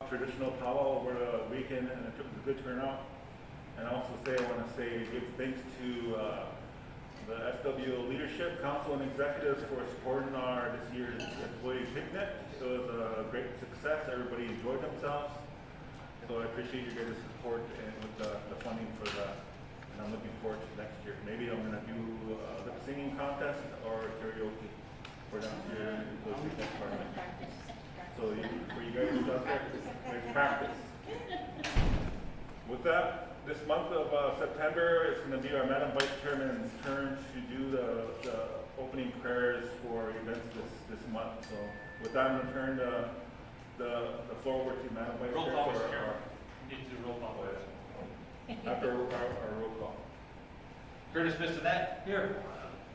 traditional powwow over the weekend, and it took a good turnout. And I want to say big thanks to the SWO leadership, council, and executives for supporting this year's employee picnic. It was a great success. Everybody enjoyed themselves. So I appreciate your guys' support and with the funding for that. And I'm looking forward to next year. Maybe I'm going to do a lip singing contest or karaoke for next year employee picnic party. So for you guys out there, let's practice. With that, this month of September, it's going to be our Madam Vice Chairman's turn to do the opening prayers for events this month. So with that, I'm going to turn the floor over to Madam Vice Chair. Roll call, Mr. Chairman. You need to do roll call. After our roll call. Curtis Bissonette. Here.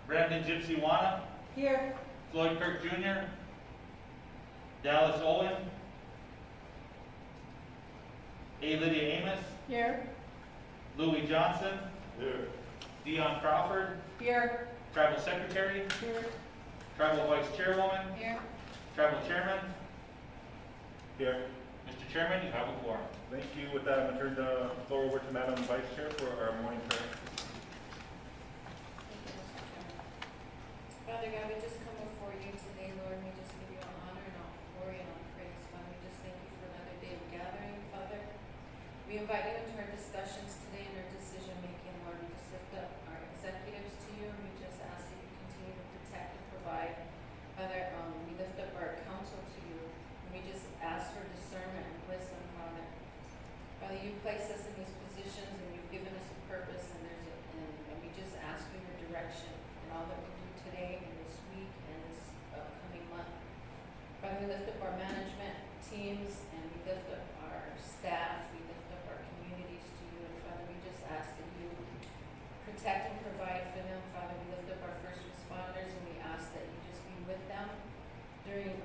Brandon Gypsy Wana. Here. Floyd Kirk Jr. Dallas Owen. A. Lydia Amos. Here. Louis Johnson. Here. Dion Crawford. Here. Tribal Secretary. Here. Tribal Vice Chairwoman. Here. Tribal Chairman. Here. Mr. Chairman, you have a quorum. Thank you. With that, I'm going to turn the floor over to Madam Vice Chair for our morning prayer. Father God, we just come before you today, Lord, and we just give you all honor and all glory and all praise. Father, we just thank you for another day of gathering, Father. We invite you into our discussions today and our decision making, Lord. We just lift up our executives to you, and we just ask that you continue to protect and provide. Father, we lift up our counsel to you, and we just ask for discernment and wisdom, Father. Father, you place us in these positions, and you've given us a purpose, and and we just ask for your direction in all that we do today and this week and this upcoming month. Father, we lift up our management teams, and we lift up our staff, we lift up our communities to you, and Father, we just ask that you protect and provide for them. Father, we lift up our first responders, and we ask that you just be with them during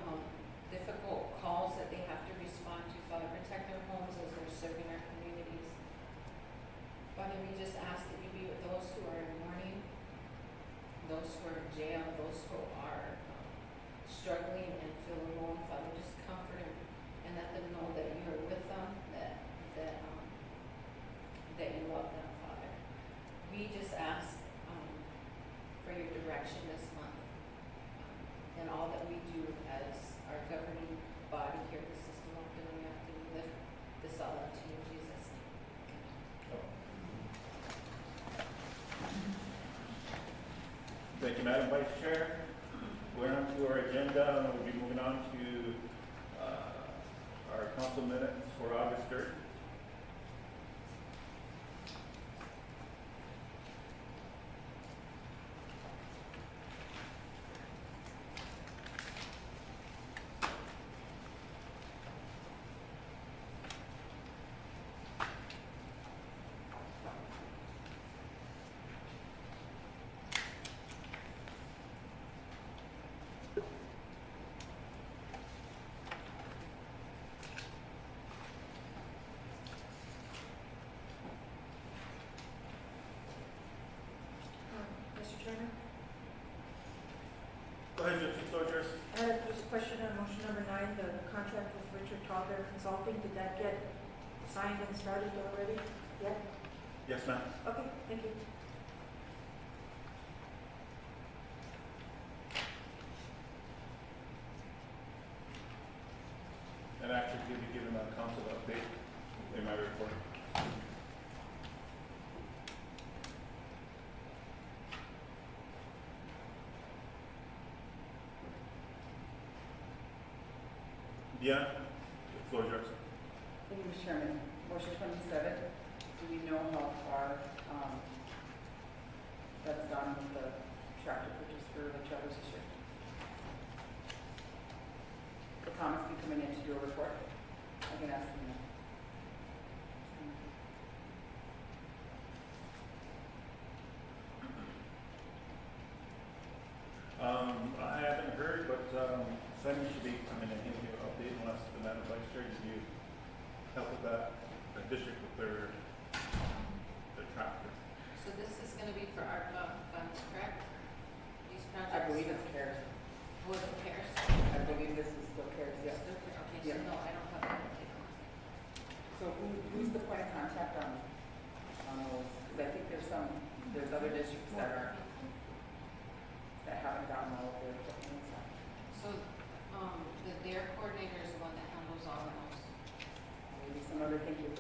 difficult calls that they have to respond to. Father, protect their homes as they're serving our communities. Father, we just ask that you be with those who are in mourning, those who are in jail, those who are struggling and feel alone. Father, just comfort them and let them know that you are with them, that you love them, Father. We just ask for your direction this month in all that we do as our governing body here at the System of Healing. After we lift this all up to you, in Jesus' name. Thank you, Madam Vice Chair. Going on to our agenda, and we'll be moving on to our council minutes for August 3rd. Mr. Chairman, Go ahead, Gypsy Soldiers. I have just a question on motion number 9, the contract with Richard Togler Consulting. Did that get signed and started already? Yeah? Yes, ma'am. Okay, thank you. And actually, to be given a council update in my report. Dion, the floor is yours. Thank you, Mr. Chairman. Motion 27, do we know how far that's done with the tractor purchase for the Traverse District? Will Thomas be coming in to do a report? I can ask him that. I haven't heard, but Sammy should be coming in here to update unless the Madam Vice Chair, did you help with that, the district with their tractor? So this is going to be for Arpa funds, correct? These projects? I believe it's CARES. Was it CARES? I believe this is still CARES, yes. Okay, so Yeah. no, I don't have an update on it. So who's the point of contact on those? Because I think there's other districts that haven't gotten all of their equipment. So, the DARE coordinator is the one that handles all of those. Maybe some other, thank you.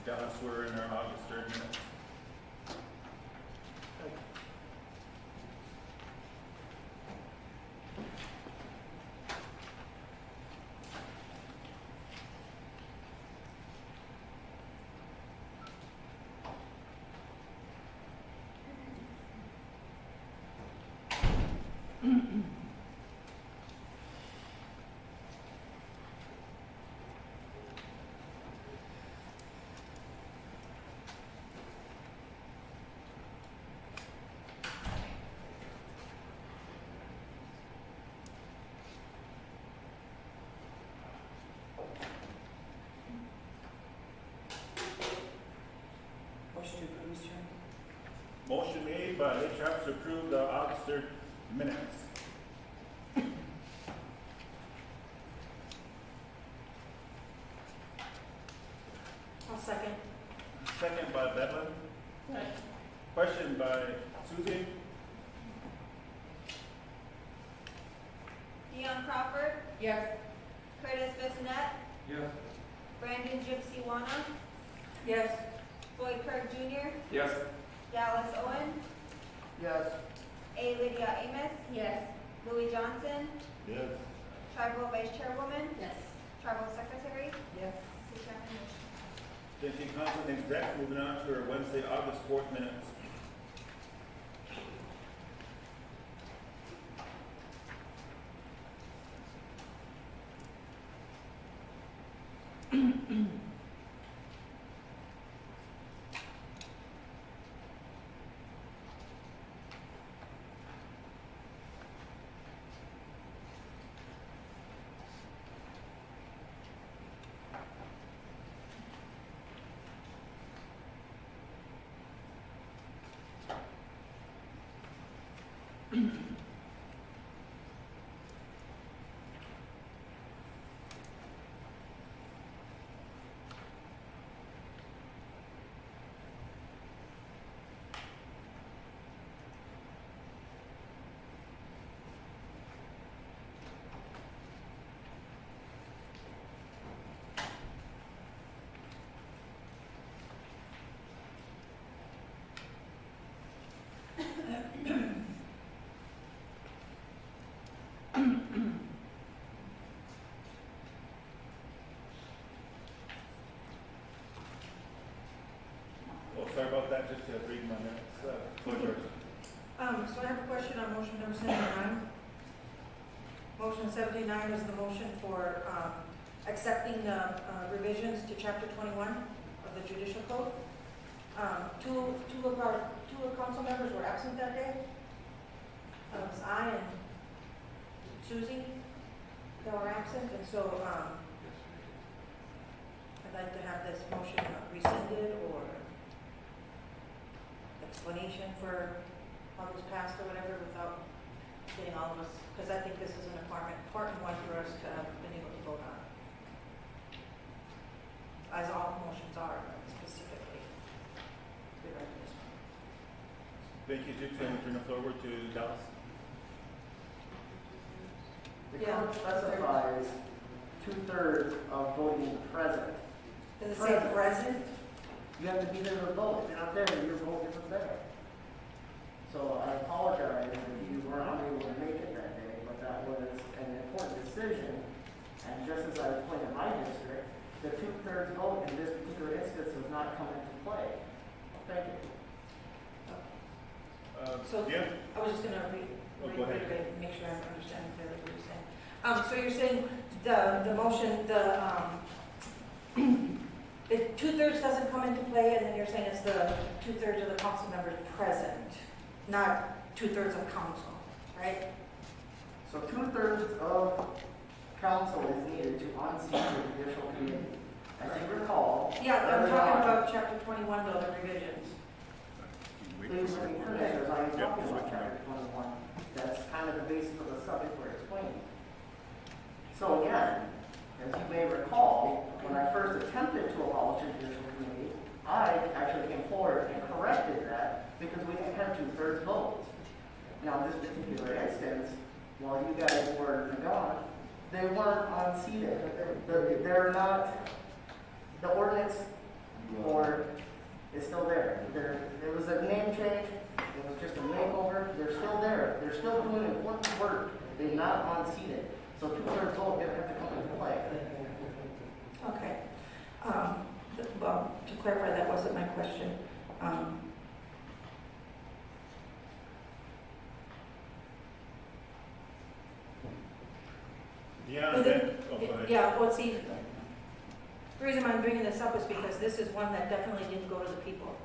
Dallas, we're in our August 3rd minutes. Motion to approve, Mr. Chairman. Motion made by Lake Travis to approve the August 3rd minutes. I'll second. Second by Bedlin. Question by Susie. Dion Crawford, Yes. Curtis Bissonette, Yes. Brandon Gypsy Wana, Yes. Floyd Kirk Jr., Yes. Dallas Owen, Yes. A. Lydia Amos, Yes. Louis Johnson, Yes. Tribal Vice Chairwoman, Yes. Tribal Secretary, Yes. City Chairman motion. Thank you, Council and Exec. Moving on to our Wednesday, August 4th minutes. Oh, sorry about that, just reading my minutes. Floor is yours. So I have a question on motion number 79. Motion 79 is the motion for accepting the revisions to chapter 21 of the judicial code. Two of council members were absent that day. It was I and Susie that were absent, and so I'd like to have this motion rescinded or explanation for how this passed or whatever without getting all of us, because I think this is an important one for us to have been able to vote on. As all motions are, but specifically. with regard to this one. Thank you, Judge. And turn the floor over to Dallas. The Yeah. code specifies 2/3 of voting present. Does it say present? You have to be there to vote. If you're not there, your vote isn't there. So I apologize if you were unable to make it that day, but that was an important decision. And just as I explained in my district, the 2/3 vote in this particular instance does not come into play. Thank you. So- Yeah. I was just gonna Go ahead. reiterate and make sure I'm understanding clearly what you're saying. So you're saying the motion, the 2/3 doesn't come into play, and then you're saying it's the 2/3 of the council members present, not 2/3 of council, right? So 2/3 of council is needed to unseat the judicial committee. As you recall. Yeah, I'm early talking on- about about chapter 21 though, the revisions. Please let me finish, as I am talking about chapter 21. That's kind of the basis of the subject we're explaining. So again, as you may recall, when I first attempted to abolish the judicial committee, I actually came forward and corrected that because we didn't have 2/3 votes. Now, in this particular instance, while you guys were gone, they weren't unseated. They're not, the ordinance board is still there. There was a name change, it was just a makeover, they're still there. They're still doing important work. They're not unseated. So 2/3 vote didn't have to come into play. Okay. Well, to clarify, that wasn't my question. Yeah, Is then, it- oh, go ahead. Yeah, well, see, the reason I'm bringing this up is because this is one that definitely didn't go to the people.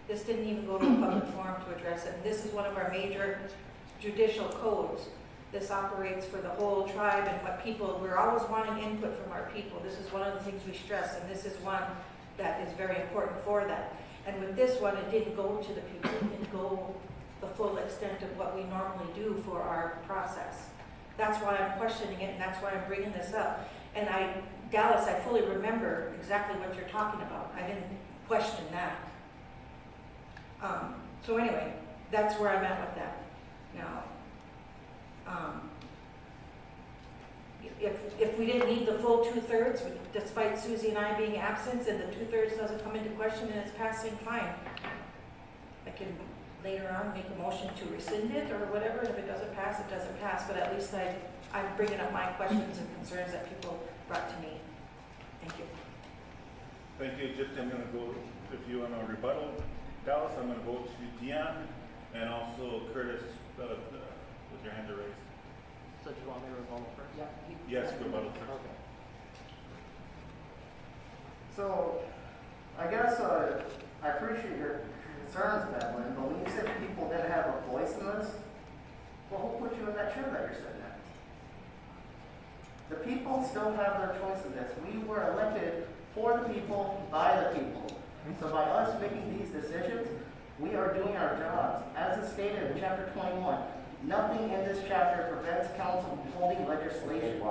This didn't even go to a public forum to address it. This is one of our major judicial codes. This operates for the whole tribe and what people, we're always wanting input from our people. This is one of the things we stress, and this is one that is very important for that. And with this one, it didn't go to the people. It didn't go the full extent of what we normally do for our process. That's why I'm questioning it, and that's why I'm bringing this up. And Dallas, I fully remember exactly what you're talking about. I didn't question that. So anyway, that's where I'm at with that. Now, if we didn't need the full 2/3, despite Susie and I being absent, and the 2/3 doesn't come into question and it's passing, fine. I can later on make a motion to rescind it or whatever, and if it doesn't pass, it doesn't pass, but at least I'm bringing up my questions and concerns that people brought to me. Thank you. Thank you, Gypsy. I'm gonna go, if you want a rebuttal, Dallas, I'm gonna go to Dion and also Curtis, with your hand raised. So do you want me to rebuttal first? Yeah. Yes, rebuttal first. Okay. So, I guess I appreciate your concerns, Madeline, but when you said people didn't have a voice in this, well, who put you in that chair that you're sitting in? The people still have their choice in this. We were elected for the people, by the people. So by us making these decisions, we are doing our jobs. As is stated in chapter 21, nothing in this chapter prevents council from holding legislation.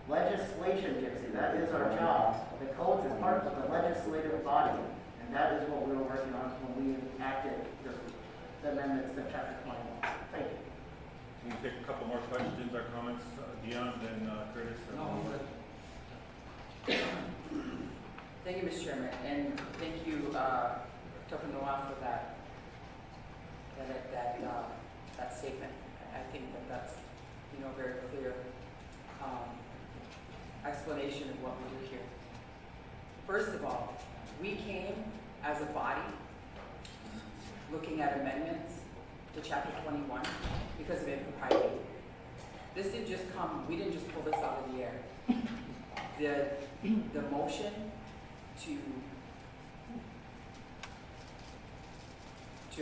Legislation, Gypsy, that is our job. The codes is part of the legislative body, and that is what we were working on when we enacted the amendments to chapter 21. Thank you. We can take a couple more questions or comments, Dion, then Curtis. Thank you, Mr. Chairman, and thank you, Dr. Noah, for that statement. I think that's, very clear explanation of what we do here. First of all, we came as a body looking at amendments to chapter 21 because of impropriety. This didn't just come, we didn't just pull this out of the air. The motion to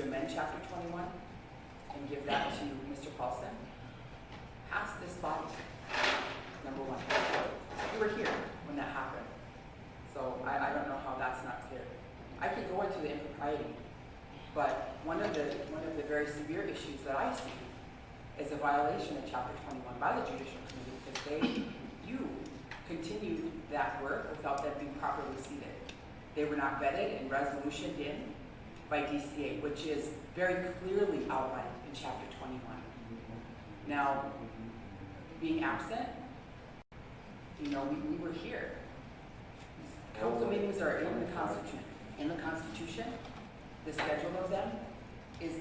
amend chapter 21 and give that to Mr. Paulson passed this body, number one. You were here when that happened, so I don't know how that's not clear. I could go into the impropriety, but one of the very severe issues that I see is a violation of chapter 21 by the Judicial Committee because you continued that work without them being properly seated. They were not vetted and resolutioned in by DCA, which is very clearly outlined in chapter 21. Now, being absent, we were here. Council meetings are in the Constitution. In the Constitution, the schedule of them is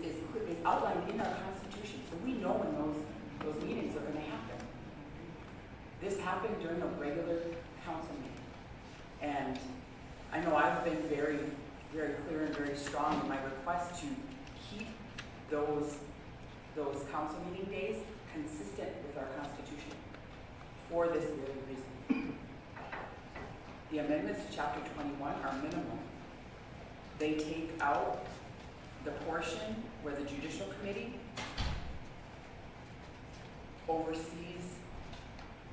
outlined in our Constitution, so we know when those meetings are going to happen. This happened during a regular council meeting, and I know I've been very, very clear and very strong in my request to keep those council meeting days consistent with our Constitution for this very reason. The amendments to chapter 21 are minimal. They take out the portion where the Judicial Committee oversees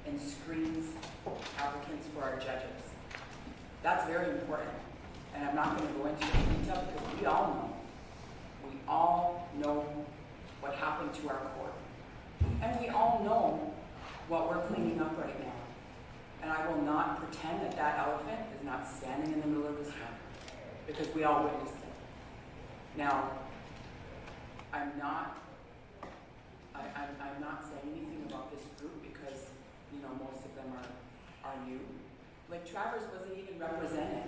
and screens applicants for our judges. That's very important. And I'm not gonna go into the detail because we all know what happened to our court. And we all know what we're cleaning up right now. And I will not pretend that that elephant is not standing in the middle of this room, because we all witnessed it. Now, I'm not saying anything about this group because, you know, most of them are new. Like Travers wasn't even represented.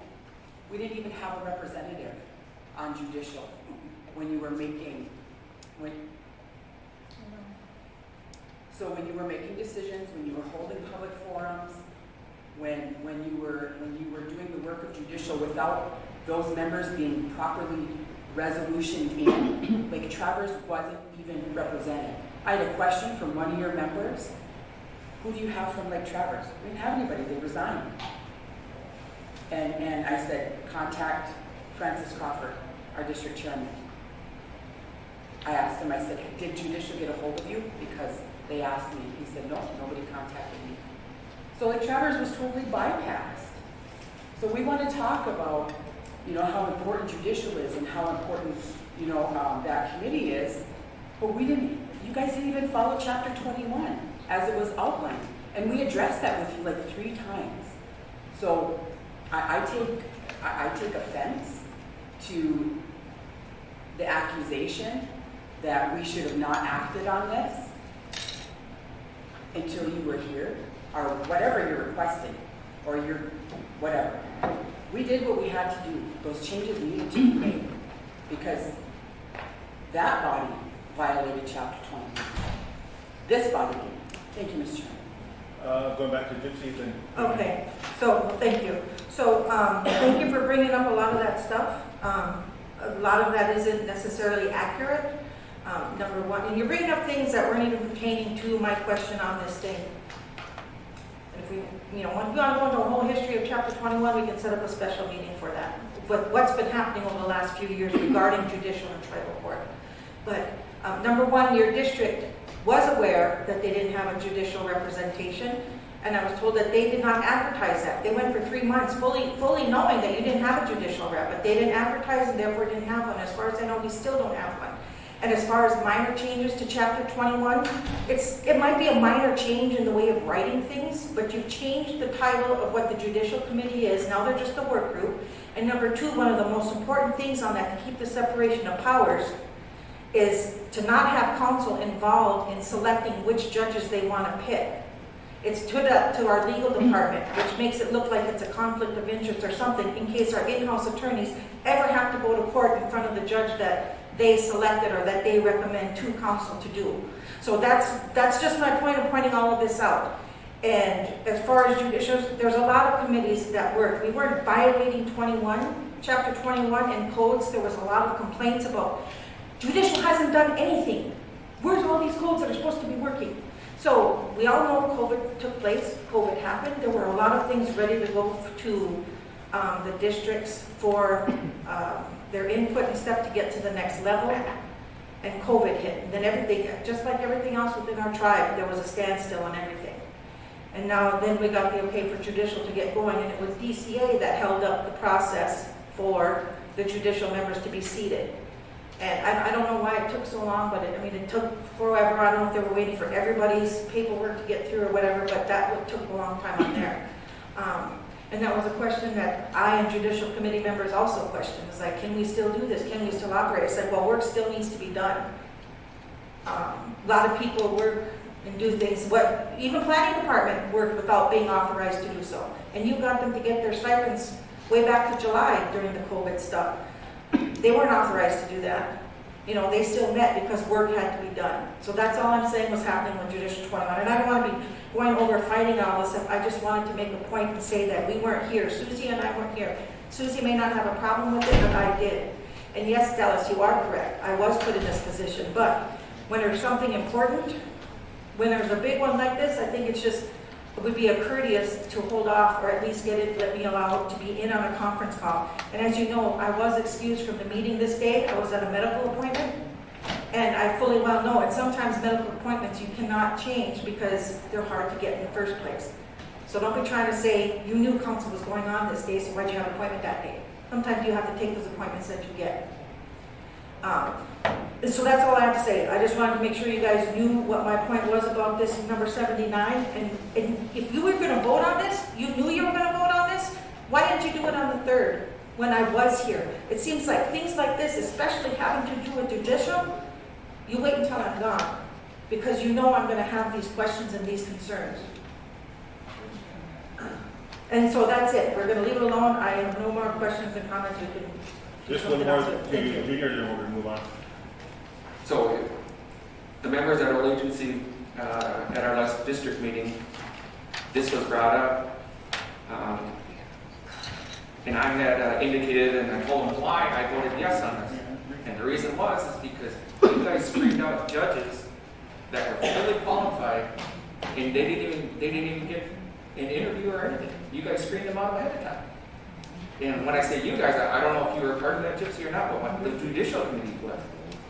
We didn't even have a representative on judicial when you were making, so when you were making decisions, when you were holding public forums, when you were doing the work of judicial without those members being properly resolutioned in, like Travers wasn't even represented. I had a question from one of your members. Who do you have from Lake Travers? We didn't have anybody, they resigned. And I said, contact Francis Crawford, our district chairman. I asked him, I said, did judicial get a hold of you? Because they asked me. He said, no, nobody contacted me. So Lake Travers was totally bypassed. So we want to talk about, you know, how important judicial is and how important, you know, that committee is. But you guys didn't even follow chapter 21 as it was outlined. And we addressed that with you like 3 times. So I take offense to the accusation that we should have not acted on this until you were here, or whatever you're requesting, or whatever. We did what we had to do. Those changes needed to be made because that body violated chapter 21. This body did. Thank you, Mr. Chairman. Going back to Gypsy then. Okay, so, thank you. So, thank you for bringing up a lot of that stuff. A lot of that isn't necessarily accurate, number one. And you're bringing up things that weren't even pertaining to my question on this thing. And if we, you know, if we want to go into a whole history of chapter 21, we can set up a special meeting for that. But what's been happening over the last few years regarding judicial and tribal court. But, number one, your district was aware that they didn't have a judicial representation, and I was told that they did not advertise that. They went for 3 months fully knowing that you didn't have a judicial rep, but they didn't advertise and therefore didn't have one. As far as I know, we still don't have one. And as far as minor changes to chapter 21, it might be a minor change in the way of writing things, but you've changed the title of what the judicial committee is. Now they're just a work group. And number 2, one of the most important things on that to keep the separation of powers is to not have council involved in selecting which judges they want to pick. It's to our legal department, which makes it look like it's a conflict of interest or something in case our in-house attorneys ever have to go to court in front of the judge that they selected or that they recommend to council to do. So that's just my point of pointing all of this out. And as far as judicial, there's a lot of committees that worked. We weren't violating chapter 21 and codes. There was a lot of complaints about judicial hasn't done anything. Where's all these codes that are supposed to be working? So we all know COVID took place, COVID happened. There were a lot of things ready to go to the districts for their input and stuff to get to the next level. And COVID hit. And then everything, just like everything else within our tribe, there was a standstill on everything. And now then we got the okay for judicial to get going, and it was DCA that held up the process for the judicial members to be seated. And I don't know why it took so long, but it took forever. I don't know if they were waiting for everybody's paperwork to get through or whatever, but that took a long time on there. And that was a question that I and judicial committee members also questioned. It's like, can we still do this? Can we still operate? I said, well, work still needs to be done. A lot of people work and do things. Even planning department worked without being authorized to do so. And you got them to get their stipends way back to July during the COVID stuff. They weren't authorized to do that. You know, they still met because work had to be done. So that's all I'm saying was happening with Judicial 21. And I don't want to be going over fighting all this stuff. I just wanted to make a point and say that we weren't here. Susie and I weren't here. Susie may not have a problem with it, but I did. And yes, Dallas, you are correct. I was put in this position. But when there's something important, when there's a big one like this, I think it would be a courteous to hold off or at least let me allow to be in on a conference call. And as you know, I was excused from the meeting this day. I was at a medical appointment. And I fully well know, and sometimes medical appointments you cannot change because they're hard to get in the first place. So don't be trying to say you knew council was going on this day, so why'd you have an appointment that day? sometimes you have to take those appointments that you get. So that's all I have to say. I just wanted to make sure you guys knew what my point was about this number 79. And if you were gonna vote on this, you knew you were gonna vote on this, why didn't you do it on the 3rd when I was here? It seems like things like this, especially having to do with judicial, you wait until I'm gone, because you know I'm gonna have these questions and these concerns. And so that's it. We're gonna leave it alone. I have no more questions and comments. We can do Just one something more else. to Thank you. Junior, then we're gonna move on. So, the members at our agency, at our last district meeting, this was brought up. And I had indicated, and I told them why I voted yes on this. And the reason was, is because you guys screened out judges that were fully qualified, and they didn't even get an interview or anything. You guys screened them out ahead of time. And when I say you guys, I don't know if you were part of that gypsy or not, but when the judicial committee was.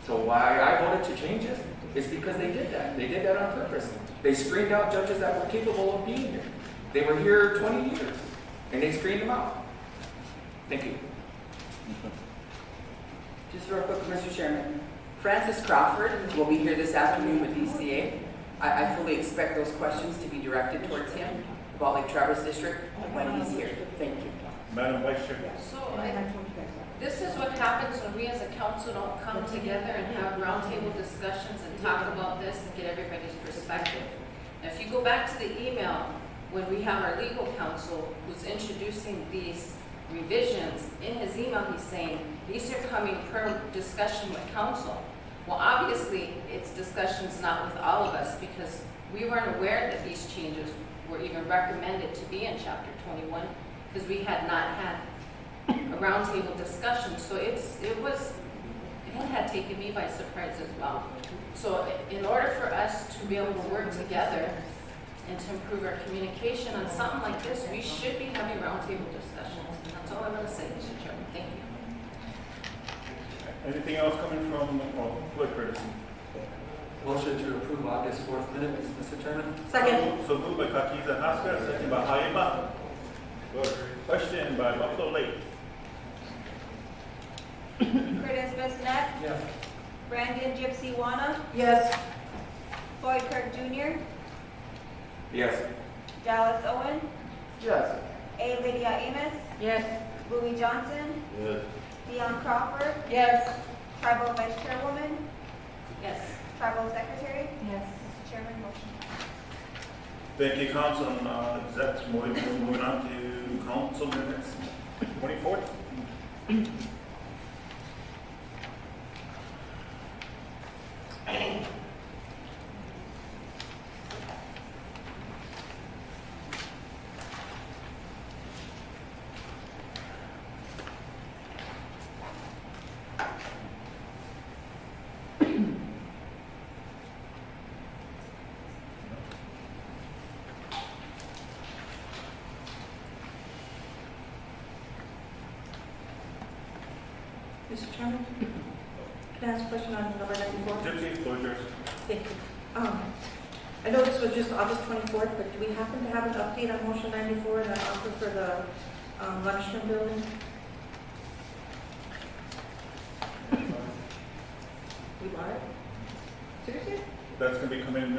So why I voted to change it is because they did that. They did that on purpose. They screened out judges that were capable of being here. They were here 20 years, and they screened them out. Thank you. Just real quick, Mr. Chairman. Francis Crawford will be here this afternoon with DCA. I fully expect those questions to be directed towards him about Lake Traverse District when he's here. Thank you. Madam Vice Chair. So this is what happens when we as a council don't come together and have roundtable discussions and talk about this and get everybody's perspective. And if you go back to the email, when we have our legal counsel who's introducing these revisions, in his email he's saying, these are coming per discussion with council. Well, obviously, it's discussions not with all of us because we weren't aware that these changes were even recommended to be in chapter 21 because we had not had a roundtable discussion. So it had taken me by surprise as well. So in order for us to be able to work together and to improve our communication on something like this, we should be having roundtable discussions. That's all I'm going to say, Mr. Chairman. Thank you. Anything else coming from, Clerk Curtis? Motion to approve August 4th minutes, Mr. Chairman. Second. So moved by Kakiza Haska, second by Hayema. Question by Buffalo Lake. Curtis Bissonnette, Yes. Brandon Gypsy Wana, Yes. Floyd Kirk Jr., Yes. Dallas Owen, Yes. A. Lydia Amos, Yes. Bowie Johnson, Yes. Dion Crawford, Yes. Tribal Vice Chairwoman, Yes. Tribal Secretary. Yes. Mr. Chairman, motion. Thank you, Council. That's moving on to Council minutes. 24th. Mr. Chairman, can I ask a question on number 94? Gypsy, floor is yours. Thank you. I know this was just August 24th, but do we happen to have an update on motion 94 and an offer for the lunchroom building? We want it? Seriously? That's gonna be coming in,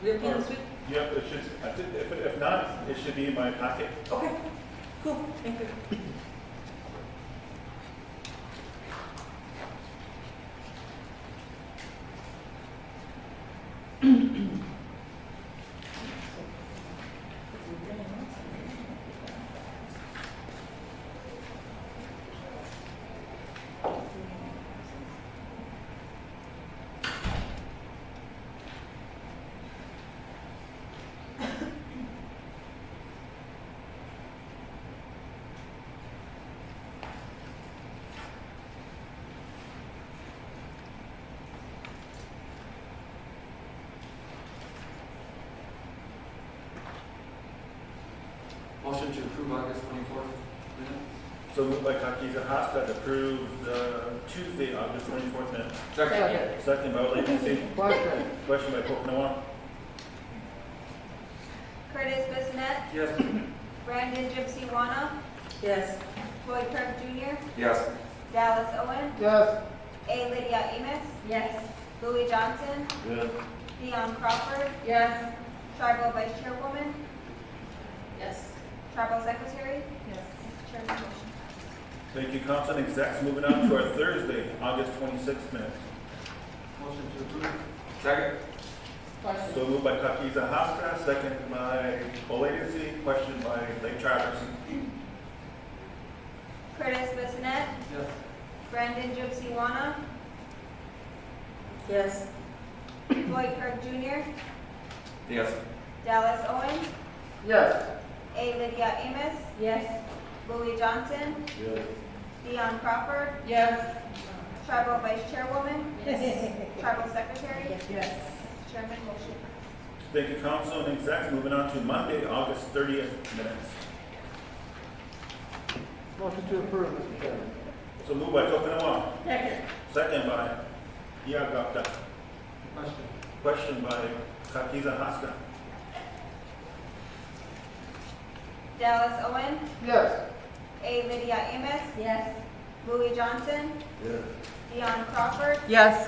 Real deal this week? yep, it should, I think, if not, it should be in my packet. Okay, cool, thank you. Motion to approve August 24th minutes. So moved by Kakiza Haska to approve the Tuesday, August 24th minutes. Second. Second by Latency. Question by Pokenoa. Curtis Bissonnette, Yes. Brandon Gypsy Wana, Yes. Floyd Kirk Jr., Yes. Dallas Owen, Yes. A. Lydia Amos, Yes. Louis Johnson, Yes. Dion Crawford, Yes. Tribal Vice Chairwoman, Yes. Tribal Secretary. Yes. Mr. Chairman, motion passes. Thank you, Council and Execs. Moving on to our Thursday, August 26th minutes. Motion to approve. Second. Question. So moved by Kakiza Haska, second by Olacy, question by Lake Travers. Curtis Bissonette, Yes. Brandon Gypsy Yes. Floyd Kirk Jr., Yes. Dallas Owen, Yes. A. Lydia Amos, Yes. Louis Johnson, Yes. Dion Crawford, Yes. Tribal Vice Chairwoman, Yes. Tribal Secretary. Yes. Mr. Chairman, motion passes. Thank you, Council and Execs. Moving on to Monday, August 30th minutes. Motion to approve, Mr. Chairman. So moved by Tokinawa, Second. second by Iagata, Question. question by Kakiza Haska. Dallas Owen, Yes. A. Lydia Amos, Yes. Louis Johnson, Yes. Dion Crawford, Yes.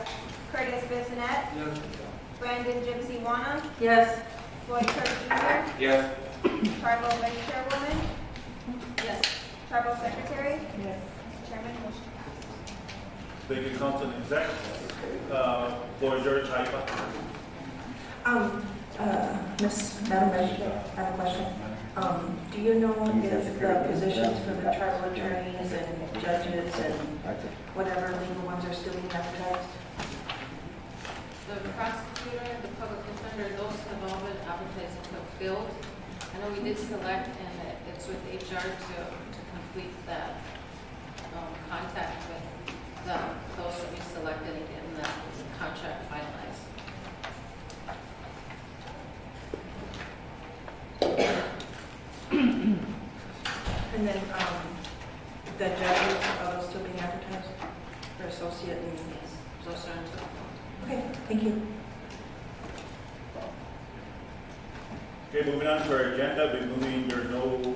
Curtis Bissonette, Yes. Brandon Gypsy Yes. Floyd Kirk Jr., Yes. Tribal Vice Chairwoman, Yes. Tribal Secretary. Yes. Mr. Chairman, motion passes. Thank you, Council and Execs. Floor is yours, Arpa. Madam President, I have a question. Do you know if the positions for the tribal attorneys and judges and whatever legal ones are still being advertised? The prosecutor, the public defender, those have all been advertised and fulfilled. I know we did select, and it's with HR to complete that contact with those that we selected and getting the contract finalized. And then, the judges, are those still being advertised? For associate and... Those are until. Okay, thank you. Okay, moving on to our agenda, there's no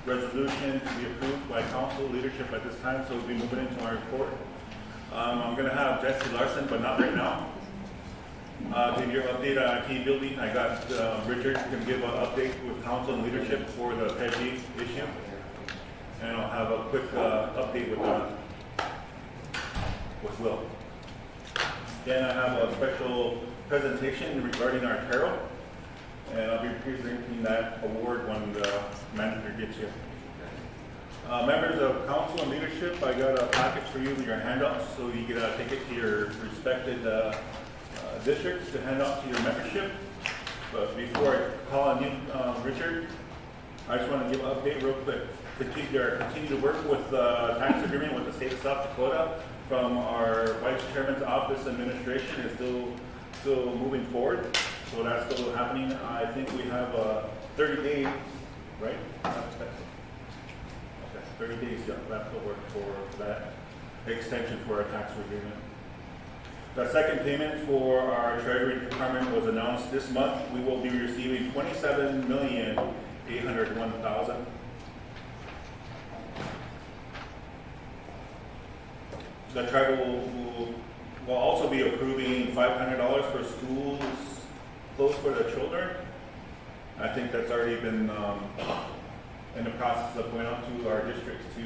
resolution to be approved by council leadership at this time, so we'll be moving into our report. I'm gonna have Jesse Larson, but not right now. Give your update on IT building. I got, Richard can give an update with council and leadership for the PEG issue. And I'll have a quick, update with Will. Then I have a special presentation regarding our tarot. And I'll be presenting that award when the manager gets here. Members of council and leadership, I got a package for you with your handouts, so you can take it to your respected districts to hand out to your membership. But before I call on you, Richard, I just want to give an update real quick. Continue to work with the tax agreement with the state of South Dakota from our vice chairman's office administration is still moving forward. So that's still happening. I think we have 30 days, right? Okay, 30 days, yeah, that's the work for that extension for our tax agreement. The second payment for our Treasury Department was announced this month. We will be receiving $27,801,000. The tribal will also be approving $500 for schools closed for the children. I think that's already been in the process of going out to our districts to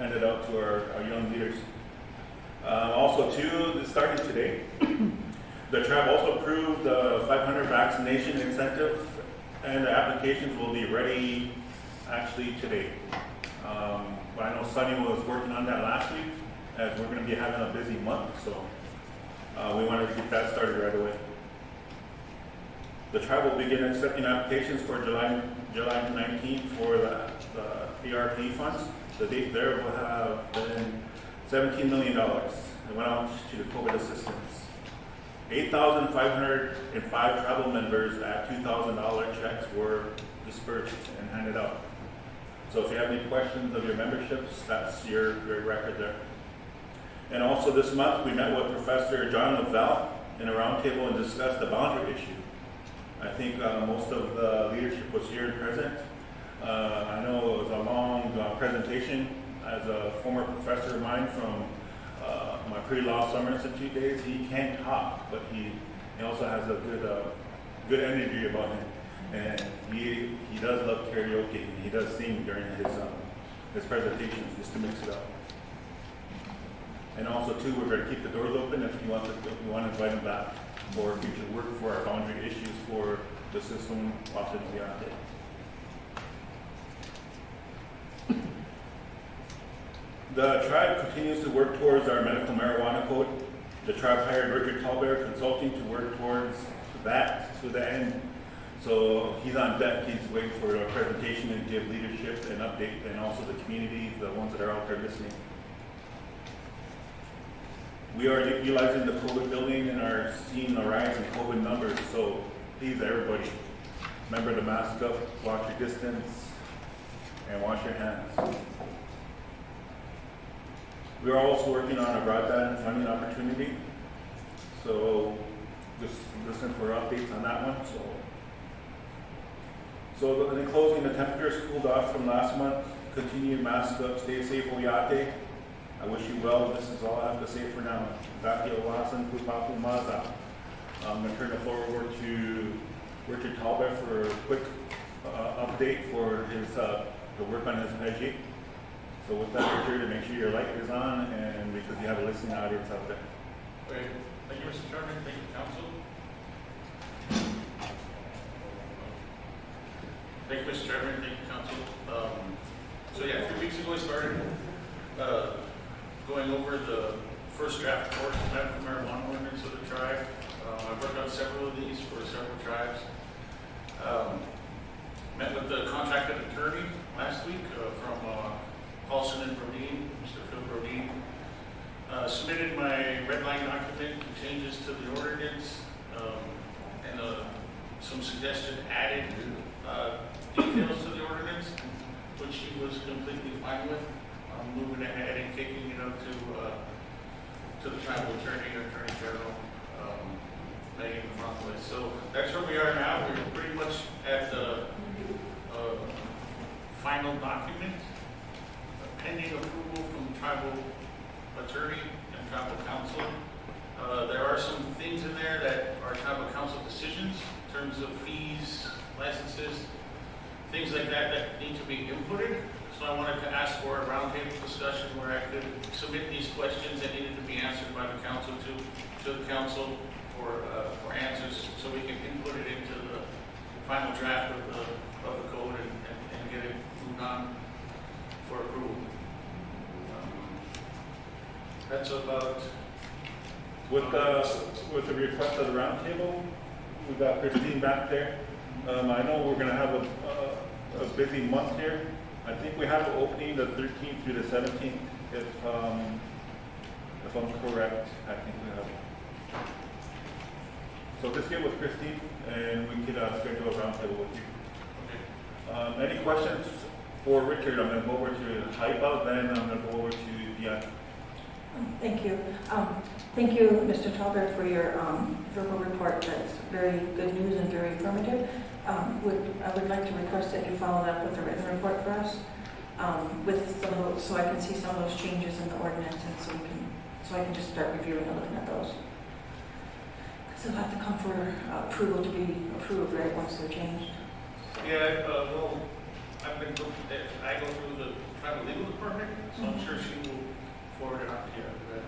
hand it out to our young leaders. Also, too, starting today, the tribe also approved the 500 vaccination incentive, and the applications will be ready actually today. But I know Sunny was working on that last week, as we're going to be having a busy month, so we wanted to get that started right away. The tribe will begin accepting applications for July 19th for the ARP funds. The date there will have been $17 million. It went out to the COVID assistance. 8,505 tribal members at $2,000 checks were dispersed and handed out. So if you have any questions of your memberships, that's your record there. And also this month, we met with Professor John Lavelle in a roundtable and discussed the boundary issue. I think most of the leadership was here and present. I know it was a long presentation. As a former professor of mine from my pre-law summer institute days, he can't talk, but he also has a good energy about him. And he does love karaoke, and he does sing during his presentations just to mix it up. And also too, we're going to keep the doors open if you want to invite him back for future work for our boundary issues for the system often beyond it. The tribe continues to work towards our medical marijuana code. The tribe hired Richard Talbert Consulting to work towards that to the end. So he's on deck. He's waiting for a presentation and give leadership and update, and also the community, the ones that are out there listening. We are utilizing the COVID building and are seeing a rise in COVID numbers. So please, everybody, remember to mask up, watch your distance, and wash your hands. We are also working on a broadband funding opportunity. So just listen for updates on that one. So in closing, the temperatures cooled off from last month. Continue to mask up, stay safe, Oyate. I wish you well. This is all I have to say for now. Daki Owasan, Pupapu Maza. I'm going to turn the floor over to Richard Talbot for a quick update for his the work on his PEGI. So with that, Richard, make sure your light is on, and because you have a listening audience out there. Okay. Thank you, Mr. Chairman. Thank you, Council. Thank you, Mr. Chairman. Thank you, Council. So yeah, 3 weeks ago I started going over the first draft report of the medical marijuana ordinance of the tribe. I've worked on several of these for several tribes. Met with the contracted attorney last week from Paulson and Brodeen, Mr. Phil Brodeen. Submitted my red line document, changes to the ordinance, and some suggested added details to the ordinance, which he was completely fine with. Moving ahead and kicking it up to the tribal attorney or attorney general, Megan Franklin. So that's where we are now. We're pretty much at the final document, pending approval from tribal attorney and tribal council. There are some things in there that are tribal council decisions in terms of fees, licenses, things like that that need to be inputted. So I wanted to ask for a roundtable discussion where I could submit these questions that needed to be answered by the council to the council for answers, so we can input it into the final draft of the code and get it moved on for approval. That's about with the request of the roundtable. We've got Christine back there. I know we're going to have a busy month here. I think we have an opening the 13th through the 17th, if I'm correct. I think we have. So just get with Christine, and we can schedule a roundtable with you. okay. Any questions for Richard? I'm going to go over to Haiba, then I'm going to go over to Dion. Thank you. Thank you, Mr. Talbert, for your verbal report. That's very good news and very informative. I would like to request that you follow up with a written report for us, with some of those, so I can see some of those changes in the ordinance, and so I can just start reviewing and looking at those. Because they'll have to come for approval to be approved, right, once they're changed. Yeah, well, I go through the tribal legal department, so I'm sure she will forward it on to you after that.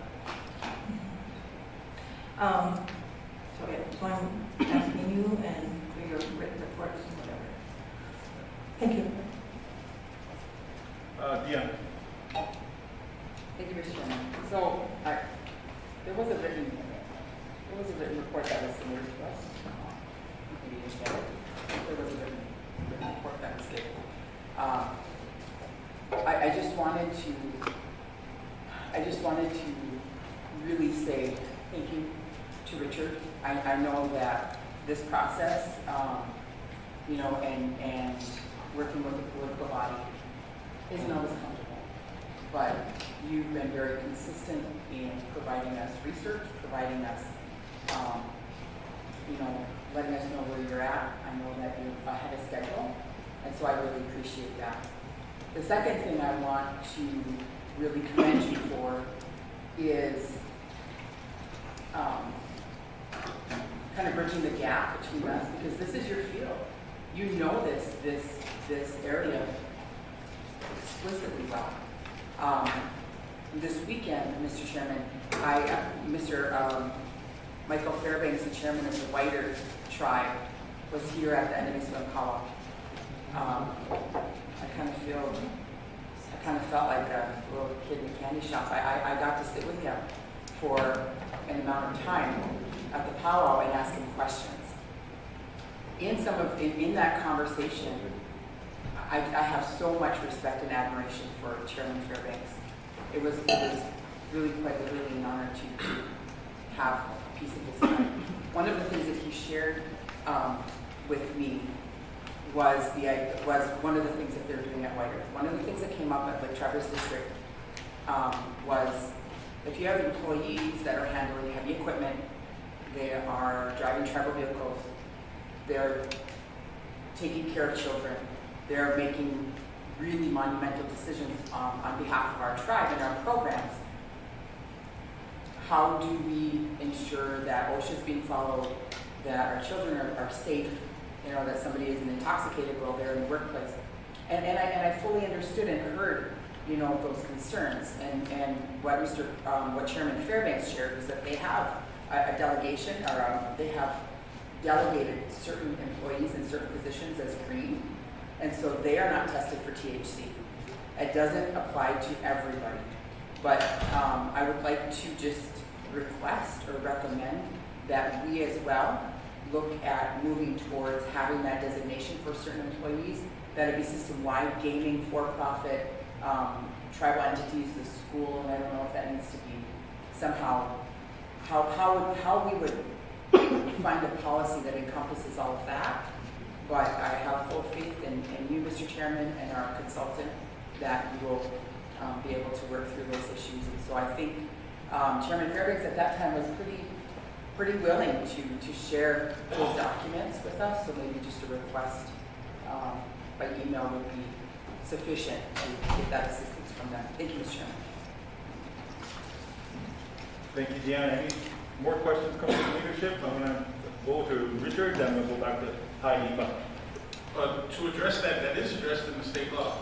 So yeah, so I'm asking you and for your written reports and whatever. Thank you. Dion. Thank you, Mr. Chairman. So, there was a written report that was submitted to us. Maybe you get it. There was a written report that was given. I just wanted to really say thank you to Richard. I know that this process, and working with the political body isn't always comfortable, but you've been very consistent in providing us research, providing us, letting us know where you're at. I know that you're ahead of schedule, And so I really appreciate that. The second thing I want to really commend you for is kind of bridging the gap between us, because this is your field. You know this area explicitly well. This weekend, Mr. Chairman, Mr. Michael Fairbanks, the chairman of the Whiter tribe, was here at the Enemies of Impala. I kind of felt like a little kid in a candy shop. I got to sit with him for an amount of time at the powwow and ask him questions. In that conversation, I have so much respect and admiration for Chairman Fairbanks. It was really quite literally an honor to have a piece of his time. One of the things that he shared with me was one of the things that they're doing at Whiter. One of the things that came up at the Traverse District was if you have employees that are handling heavy equipment, they are driving travel vehicles, they're taking care of children, they're making really monumental decisions on behalf of our tribe and our programs. How do we ensure that OSHA is being followed, that our children are safe, that somebody isn't intoxicated while they're in the workplace? And I fully understood and heard, those concerns. And what Chairman Fairbanks shared was that they have a delegation, or they have delegated certain employees in certain positions as green, and so they are not tested for THC. It doesn't apply to everybody, but I would like to just request or recommend that we as well look at moving towards having that designation for certain employees, that it be system-wide, gaming, for-profit, tribal entities, the school, and I don't know if that needs to be somehow, how we would find a policy that encompasses all of that. But I have full faith in you, Mr. Chairman, and our consultant, that you will be able to work through those issues. And so I think Chairman Fairbanks at that time was pretty willing to share those documents with us. So maybe just a request by email would be sufficient to get that assistance from them. Thank you, Mr. Chairman. Thank you, Deanna. Any more questions coming from leadership? I'm going to go to Richard, then we'll go back to Heidi. To address that is addressed in the state law.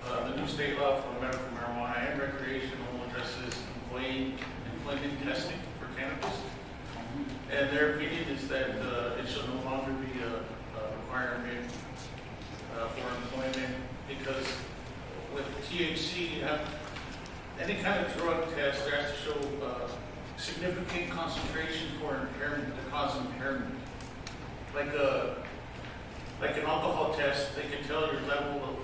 The new state law for medical marijuana and recreational addresses employment testing for cannabis. And their opinion is that it should no longer be a requirement for employment, because with THC, you have any kind of drug test, there has to show significant concentration for impairment, to cause impairment. Like an alcohol test, they can tell your level of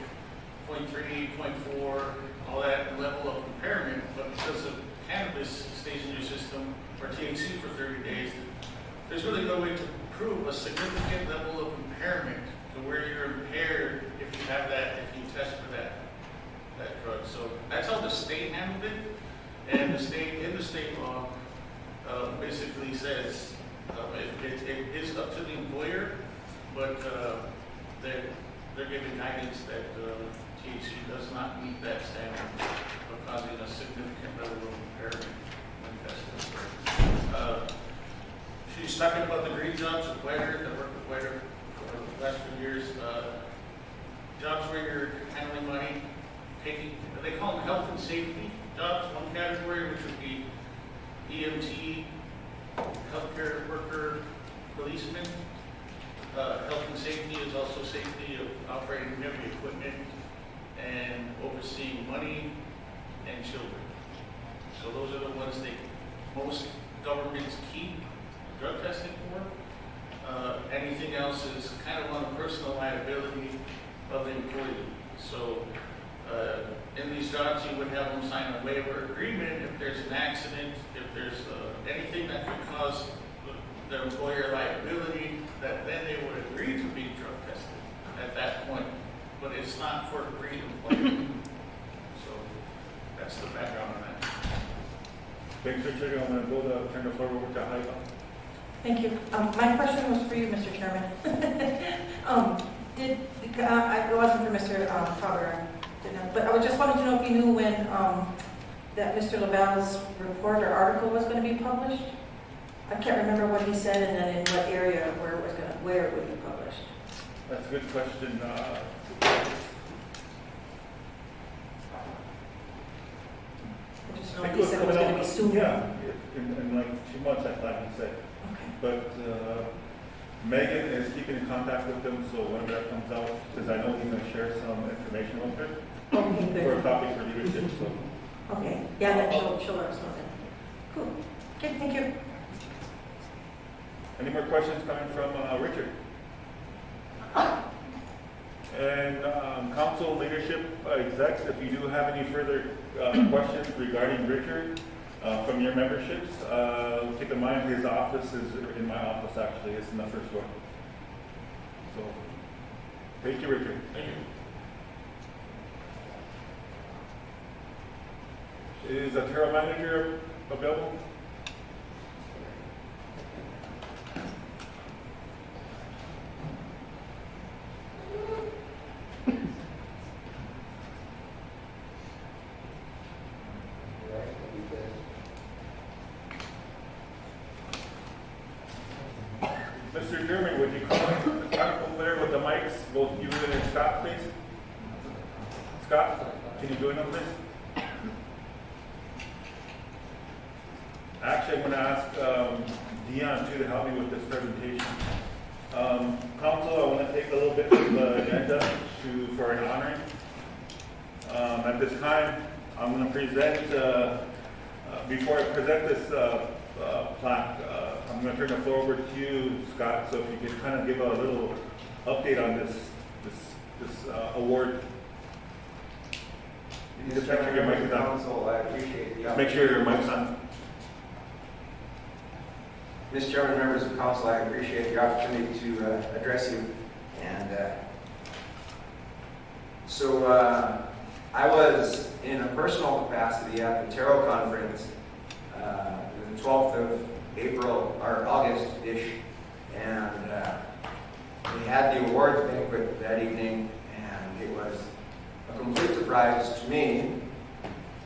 0.3, 0.4, all that level of impairment, but because of cannabis stays in your system, or THC for 30 days, there's really no way to prove a significant level of impairment to where you're impaired if you have that, if you test for that drug. So that's how the state handled it, and the state law basically says it is up to the employer, but they're giving guidance that THC does not meet that standard of causing a significant level of impairment when tested. She's talking about the green jobs with Whiter, that worked with Whiter for the last few years. Jobs where you're handling money, they call them health and safety jobs, one category, which would be EMT, healthcare worker, policeman. Health and safety is also safety of operating heavy equipment and overseeing money and children. So those are the ones that most governments keep drug testing for. Anything else is kind of on the personal liability of the employee. So in these jobs, you would have them sign a waiver agreement if there's an accident, if there's anything that could cause the employer liability, that then they would agree to be drug tested at that point. But it's not for green employment. So that's the background on that. Thanks, Richard. I'm going to turn the floor over to Heidi. Thank you. My question was for you, Mr. Chairman. It wasn't for Mr. Fowler, but I was just wanted to know if you knew when that Mr. LaBelle's report or article was going to be published? I can't remember what he said and then in what area where it would be published. That's a good question. I just I know think he said it was going to be soon. Yeah, in like 2 months, I thought he said. Okay. But Megan is keeping in contact with him, so when that comes out, because I know he's going to share some information with her Okay, for a good. topic for leadership. So Okay, yeah, then she'll let us know then. Cool. Okay, thank you. any more questions coming from Richard? And council leadership execs, if you do have any further questions regarding Richard from your memberships, keep in mind his office is in my office actually. It's in the first floor. So, thank you, Richard. Thank you. Is a Terra manager available? Mr. German, would you come over there with the mics, both you and Scott, please? Scott, can you join them, please? Actually, I'm going to ask Dion too to help me with this presentation. Council, I want to take a little bit from the agenda for an honoring. At this time, I'm going to present, before I present this plaque, I'm going to turn the floor over to you, Scott, so if you could kind of give a little update on this award. Just make sure your mic is on. Council, I appreciate the Just make sure your mic's on. Mr. Chairman, members of council, I appreciate the opportunity to address you. And I was in a personal capacity at the Tarot Conference the 12th of April or August-ish, and we had the awards banquet that evening, and it was a complete surprise to me,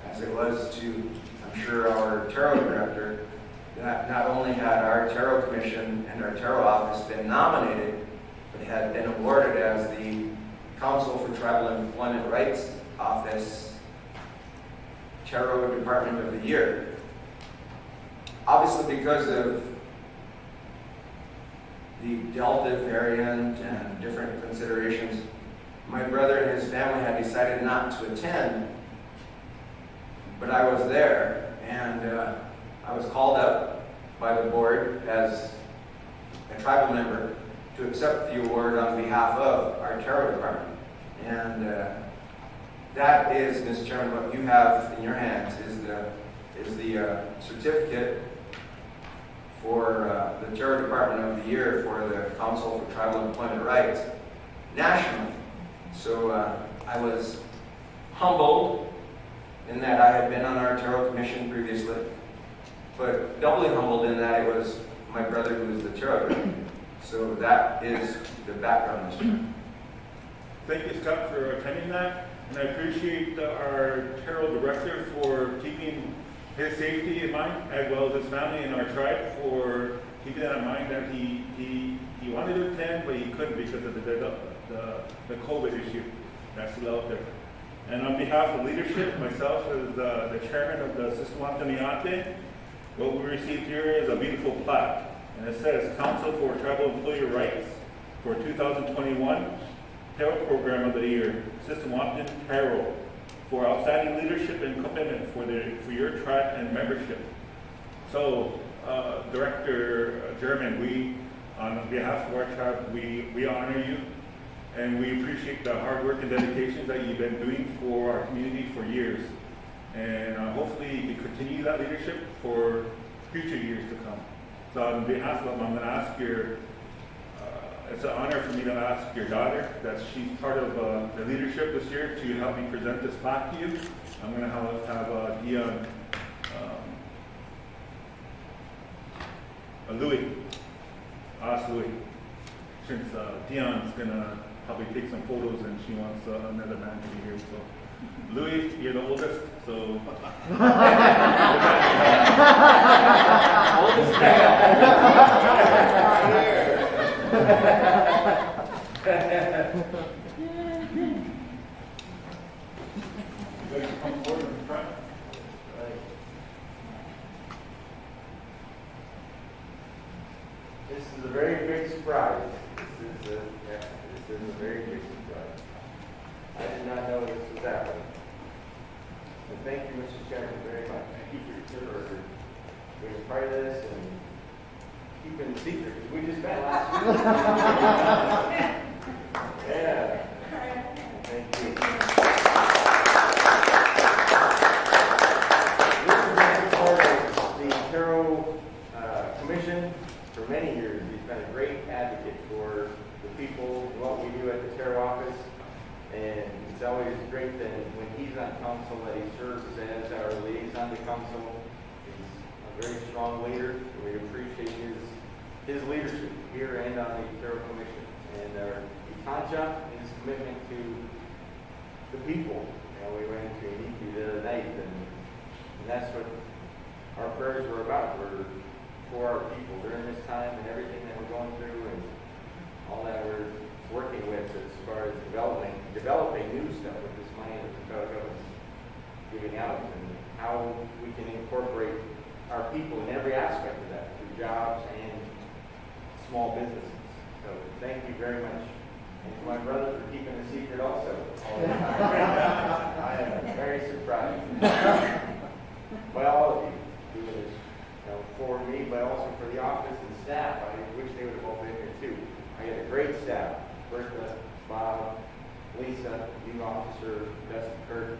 as it was to, I'm sure, our tarot director, that not only had our tarot commission and our tarot office been nominated, but had been awarded as the Council for Tribal Employment Rights Office Tarot Department of the Year. Obviously, because of the Delta variant and different considerations, my brother and his family had decided not to attend, but I was there, and I was called up by the board as a tribal member to accept the award on behalf of our tarot department. And that is, Mr. Chairman, what you have in your hands is the certificate for the Tarot Department of the Year for the Council for Tribal Employment Rights nationally. So I was humbled in that I had been on our Tarot Commission previously, but doubly humbled in that it was my brother who was the Tarot Director. So that is the background, Mr. Chairman. Thank you, Scott, for attending that, and I appreciate our Tarot Director for keeping his safety in mind, as well as his family and our tribe for keeping that in mind, that he wanted to attend, but he couldn't because of the COVID issue that's still out there. And on behalf of leadership, myself as the chairman of the System Antoniate, what we received here is a beautiful plaque, and it says Council for Tribal Employee Rights for 2021 Tarot Program of the Year, System Washington Tarot, for outstanding leadership and commitment for your tribe and membership. So, Director German, we, on behalf of our tribe, we honor you, and we appreciate the hard work and dedication that you've been doing for our community for years. And hopefully you can continue that leadership for future years to come. So on behalf of them, I'm going to ask it's an honor for me to ask your daughter, that she's part of the leadership this year, to help me present this plaque to you. I'm going to have Dion, Louis, ask Louis, since Dion's going to probably take some photos, and she wants another man to be here. So, Louis, you're the oldest, so. Oldest male. You guys come forward in front. This is a very big surprise. This is a very big surprise. I did not know this was happening. So thank you, Mr. Chairman, very much. Thank you for being part of this and keeping the secret, because we just met last week. Yeah. Thank you. This has been part of the Ontario Commission for many years. He's been a great advocate for the people, what we do at the Ontario office. And it's always great that when he's on council that he serves as our liaison to council. He's a very strong leader. We appreciate his leadership here and on the Ontario Commission. And our Ikancha, his commitment to the people. You know, we went to Iniki the other night, and that's what our prayers were about. We're for our people during this time and everything that we're going through and all that we're working with as far as developing new stuff with this money that the federal government's giving out, and how we can incorporate our people in every aspect of that through jobs and small businesses. So thank you very much. And to my brother for keeping the secret also all the time. I am very surprised by all of you doing this, for me, but also for the office and staff. I wish they would have all been here too. I got a great staff. Bertha, Bob, Lisa, new officer, Dustin Kirk,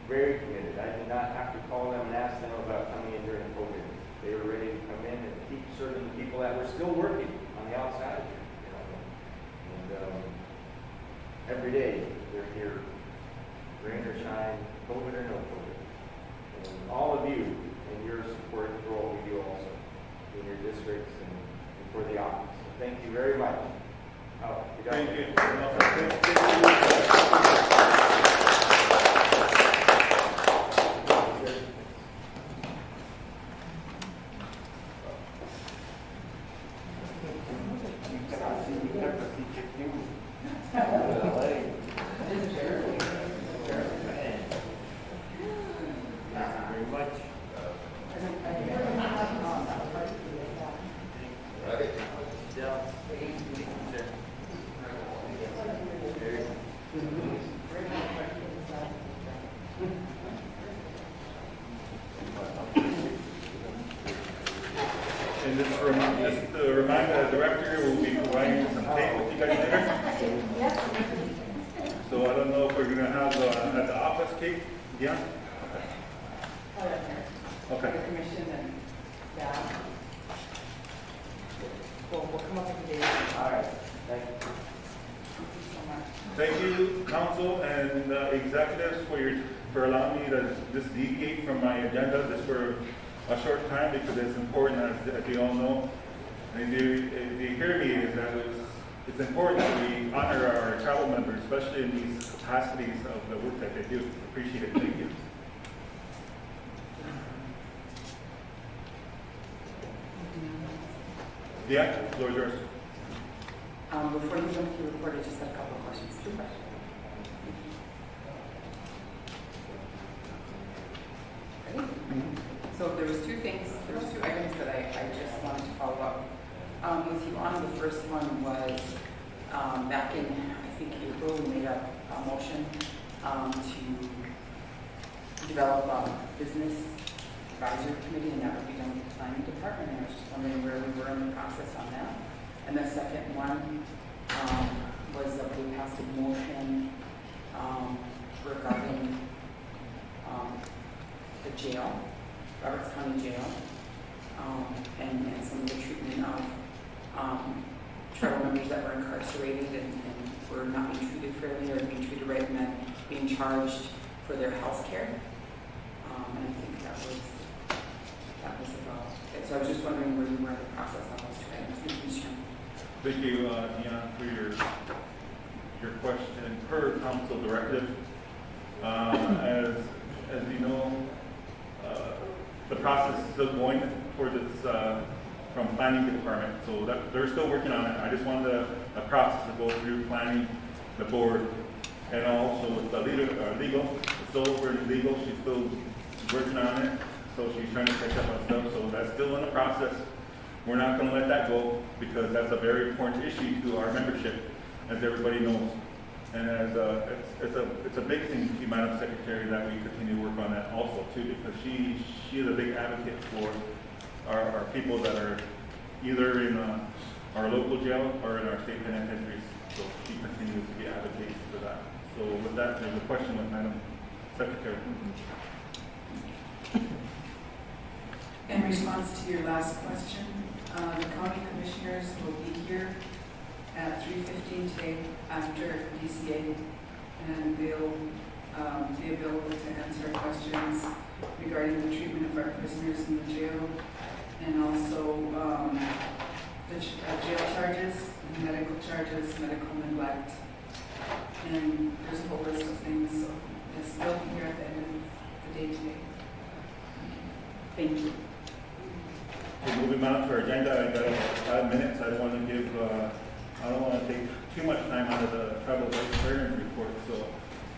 very committed. I did not have to call them and ask them about coming in during COVID. They were ready to come in and keep serving the people that were still working on the outside of here. And every day they're here, rain or shine, COVID or no COVID. And all of you and your support for what we do also in your districts and for the office. So thank you very much. Oh, you got Thank it. you. Very much. And just to remind the director, we'll be providing some tape with you guys later. So I don't know if we're gonna have at the office, Kate? Yeah? Okay. The commission and staff. We'll come up with a date. All right. Thank you. Thank you so much. Thank you, council and executives, for allowing me to just deviate from my agenda just for a short time, because it's important, as you all know. And if you hear me, is that it's important that we honor our tribal members, especially in these capacities of the work that they do. Appreciate it. Thank you. Yeah, floor is yours. Before you jump to your report, I just had a couple of questions. Two questions. Ready? So there was two items that I just wanted to follow up with you on. The first one was back in, I think, April, we made a motion to develop a business advisory committee, and that would be done with the planning department. And I was just wondering where we were in the process on that. And the second one was that we passed a motion regarding the jail, Roberts County Jail, and some of the treatment of tribal members that were incarcerated and were not being treated fairly or being treated right, and then being charged for their health care. And I think that was about it. So I was just wondering where you were in the process on those two items. Thank you, Mr. Chairman. Thank you, Deanna, for your per council directive. As you know, the process is still going for this, from planning department, so that, they're still working on it. I just wanted a process to go through planning, the board, and also with the legal, it's still over in legal, she's still working on it, so she's trying to catch up on stuff, so that's still in the process. We're not gonna let that go, because that's a very important issue to our membership, as everybody knows. And as it's a big thing to Madam Secretary that we continue to work on that also too, because she is a big advocate for our people that are either in our local jail or in our state penitentiaries. So she continues to be advocating for that. So with that, there's a question with Madam Secretary. In response to your last question, the county commissioners will be here at 3:15 today after DCA, and they'll be available to answer questions regarding the treatment of our prisoners in the jail, and also the jail charges, medical charges, medical neglect, and there's a whole list of things. So yes, they'll be here at the end of the day today. Thank you. Okay, moving on to our agenda, I got about 5 minutes. I don't want to give, I don't want to take too much time out of the tribal vice president report. So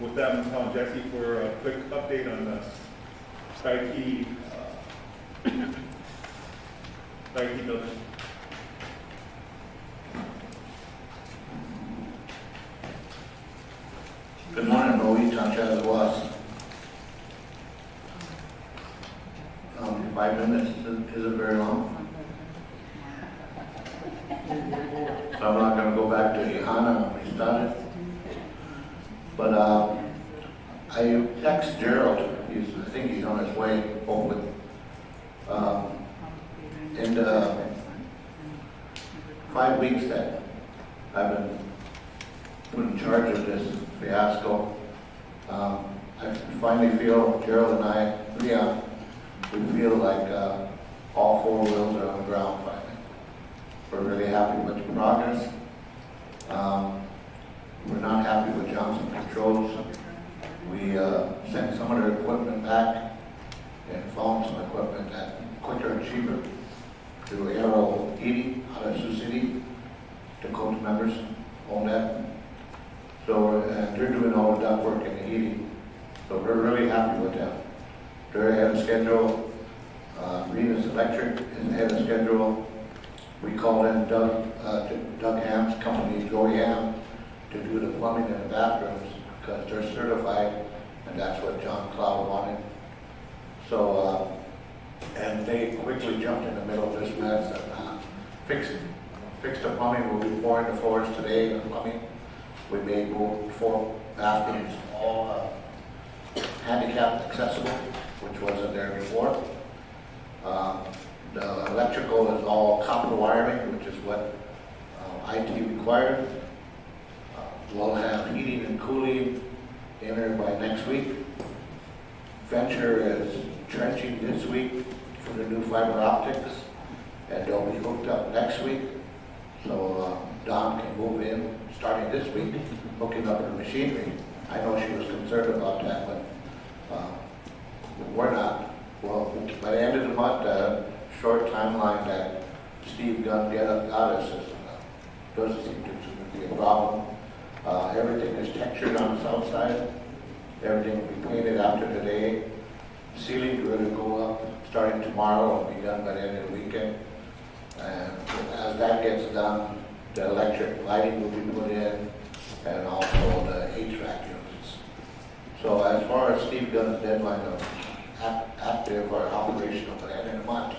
with that, I'm calling Jesse for a quick update on the Sky-Key building. Good morning, Bowie, Untitled Chapter. 5 minutes isn't very long. So I'm not going to go back to Ihana when we started. But I text Gerald. I think he's on his way, hopefully. In the 5 weeks that I've been put in charge of this fiasco, I finally feel, Gerald and I, Leon, we feel like all 4 wheels are on the ground finally. We're really happy with the progress. We're not happy with Johnson Controls. We sent some of their equipment back and found some equipment that quicker and cheaper through Arrow Heating out of Sioux City. Dakota members own that. So they're doing all the ductwork and the heating. So we're really happy with them. They're ahead of schedule. Venus Electric is ahead of schedule. We called in Doug Ham's company, Joey Ham, to do the plumbing in the bathrooms because they're certified, and that's what John Cloud wanted. So, and they quickly jumped in the middle of this mess and fixed the plumbing. We'll be pouring the floors today, the plumbing. We made 4 bathrooms all handicap accessible, which wasn't there before. The electrical is all copper wiring, which is what IT required. We'll have heating and cooling in there by next week. Venture is trenching this week for the new fiber optics, and they'll be hooked up next week. So Don can move in starting this week, hooking up the machinery. I know she was concerned about that, but we're not. Well, by the end of the month, short timeline that Steve Gunn got us doesn't seem to be a problem. Everything is textured on the south side. Everything will be painted after today. Ceiling will go up starting tomorrow and be done by the end of the weekend. And as that gets done, the electric lighting will be put in and also the HVAC units. So as far as Steve Gunn's deadline of active or operational by the end of the month,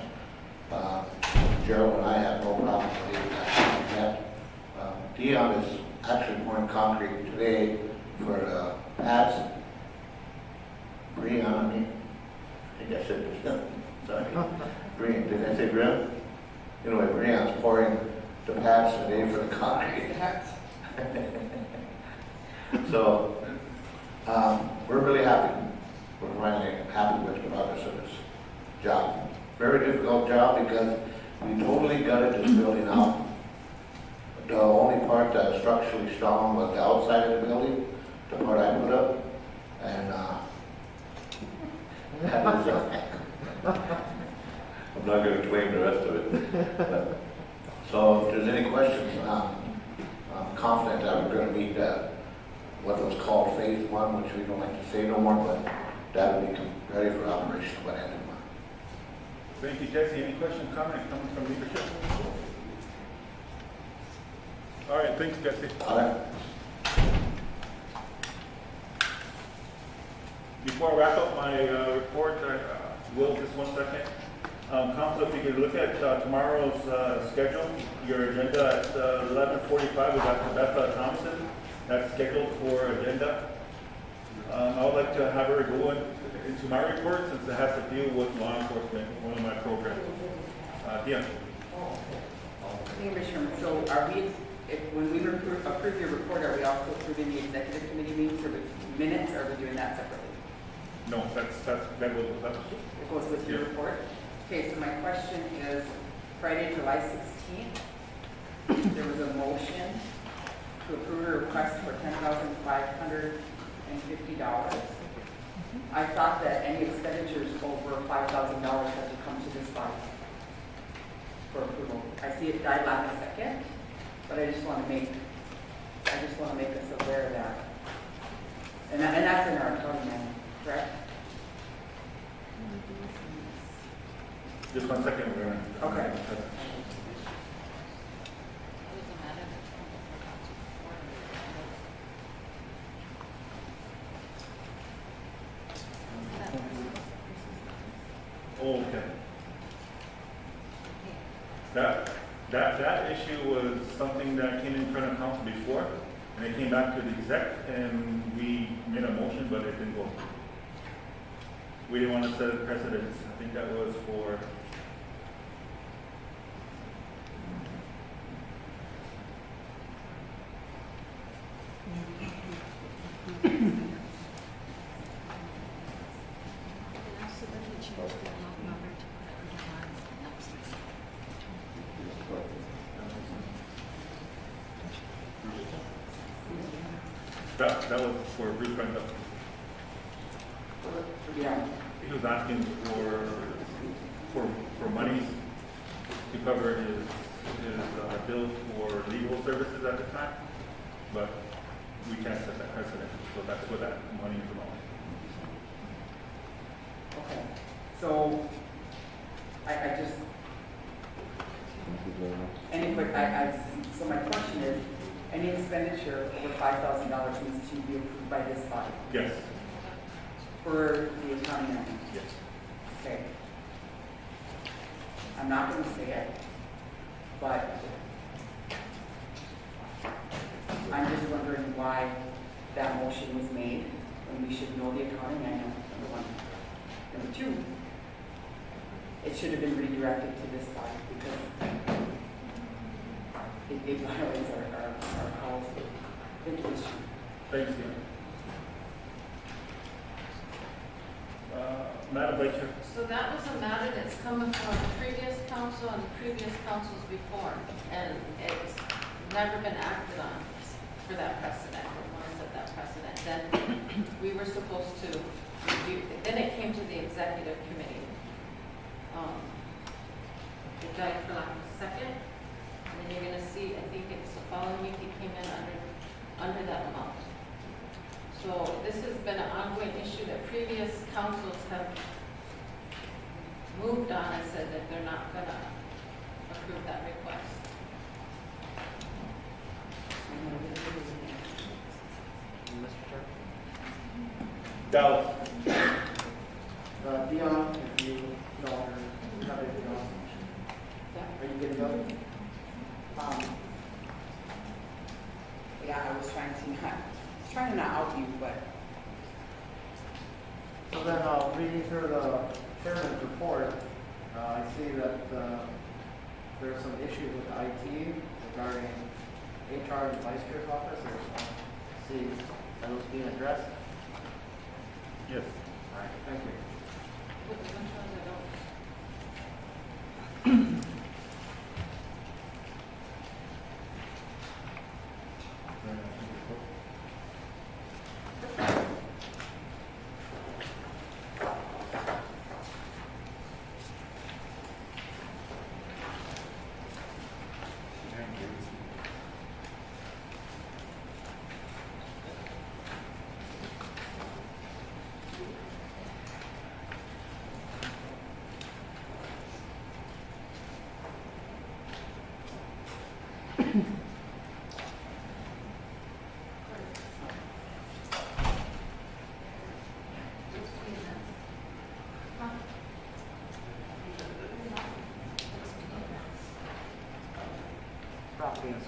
Gerald and I have no problem with that. Dion is actually pouring concrete today for pads. Brian, I think I said this. Sorry. Brian, did I say Brian? Anyway, Brian's pouring the pads today for the concrete. So we're really happy. We're finally happy with the progress of this job. Very difficult job because we totally gutted this building out. The only part that was structurally strong was the outside of the building. the part I put up, and, that is, I'm not gonna claim the rest of it. So if there's any questions, I'm confident that we're gonna meet that, what was called phase one, which we don't like to say no more, but that'll be ready for operation by the end of the month. Thank you, Jesse. Any question, comment coming from leadership? All right, thanks, Jesse. All right. Before I wrap up my report, Will, just 1 second. Council, if you could look at tomorrow's schedule, your agenda at 11:45, we got Rebecca Thompson. That's scheduled for agenda. I would like to have her go into my report since it has to deal with law enforcement, one of my programs. Dion. Commissioner, so are we, when we approve your report, are we also approving the executive committee meetings or minutes, or are we doing that separately? No, that will, It goes with your report? Okay, so my question is, Friday, July 16th, there was a motion to approve a request for $10,550. I thought that any expenditures over $5,000 had to come to this body for approval. I see it died last second, but I just want to make us aware of that. And that's in our accounting manual, correct? just 1 second, we're gonna. Okay. Oh, okay. That issue was something that came in front of council before, and it came back to the exec, and we made a motion, but it didn't go. We didn't want to set a precedence. I think that was for. That was for Bruce Brenda. Yeah. He was asking for monies to cover his bills for legal services at the time, but we can't set that precedent, so that's what that money is about. Okay, so I just, so my question is, any expenditure over $5,000 needs to be approved by this body Yes, for the accounting manual? yes. Okay. I'm not going to say it, but I'm just wondering why that motion was made when we should know the accounting manual, number one. Number two, it should have been redirected to this body because it violates our policy. Thank you, Mr. Thanks, Ian. Madam Vice Chair. So that was a matter that's coming from the previous council and the previous councils before, and it's never been acted on for that precedent. We want to set that precedent. Then we were supposed to review, then it came to the executive committee. It died for like a second, and then you're gonna see, I think it's the following week, it came in under that amount. So this has been an ongoing issue that previous councils have moved on and said that they're not gonna approve that request. Dallas. Dion, if you know her, have it, Dion. Are you good to go? Yeah, I was trying to not out you, but So then, reading through the chairman's report, I see that there are some issues with IT regarding HR and vice chair's office. I just want to see are those being addressed. Yes. All right, thank you. Which ones I don't?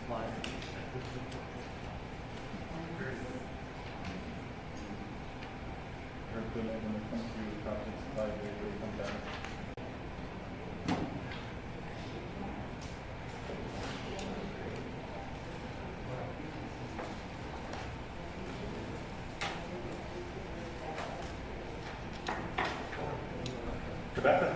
When it comes to property supply, they really come down. Rebecca?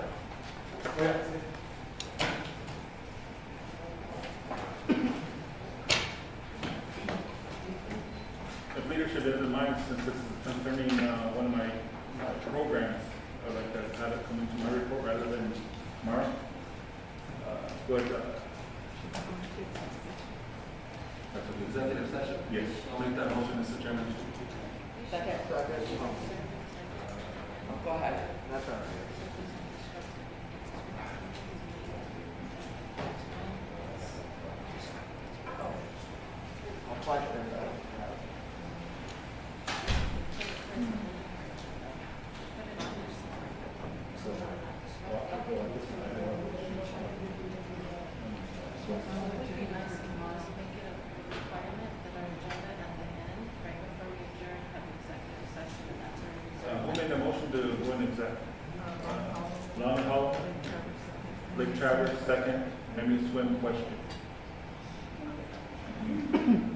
If leadership doesn't mind, since this is concerning one of my programs, I'd like to have it come into my report rather than Mark. But that's what Executive session? yes. I'll make that motion, Mr. Chairman. Second. Go ahead. That's all right. I'll question that. It would be nice to make it a requirement that our agenda at the end, right before we adjourn, have executive session, and that's our. Who made the motion to go in exec? Long Hollow? Lake Traverse, second. Maybe swim question.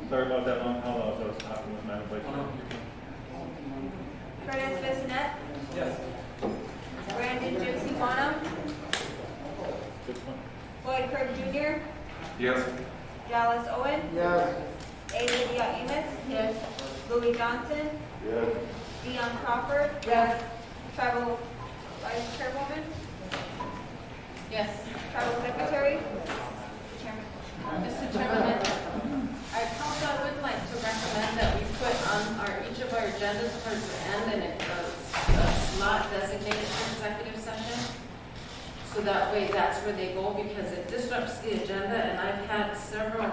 Sorry about that, Long Hollow, as I was talking with Madam Vice Chair. Curtis Bissonette, Yes. Brandon Gypsy Wano, 6-1. Floyd Kirk Jr., Yes. Dallas Owen, Yes. A. Lydia Amos. Yes. Louis Johnson, Yes. Dion Crawford. Yes. Tribal Vice Chairwoman, Yes. Tribal Secretary. Chairman. Mr. Chairman, our council would like to recommend that we put on each of our agendas towards the end and a slot designated for executive session. So that way, that's where they go, because it disrupts the agenda, and I've had several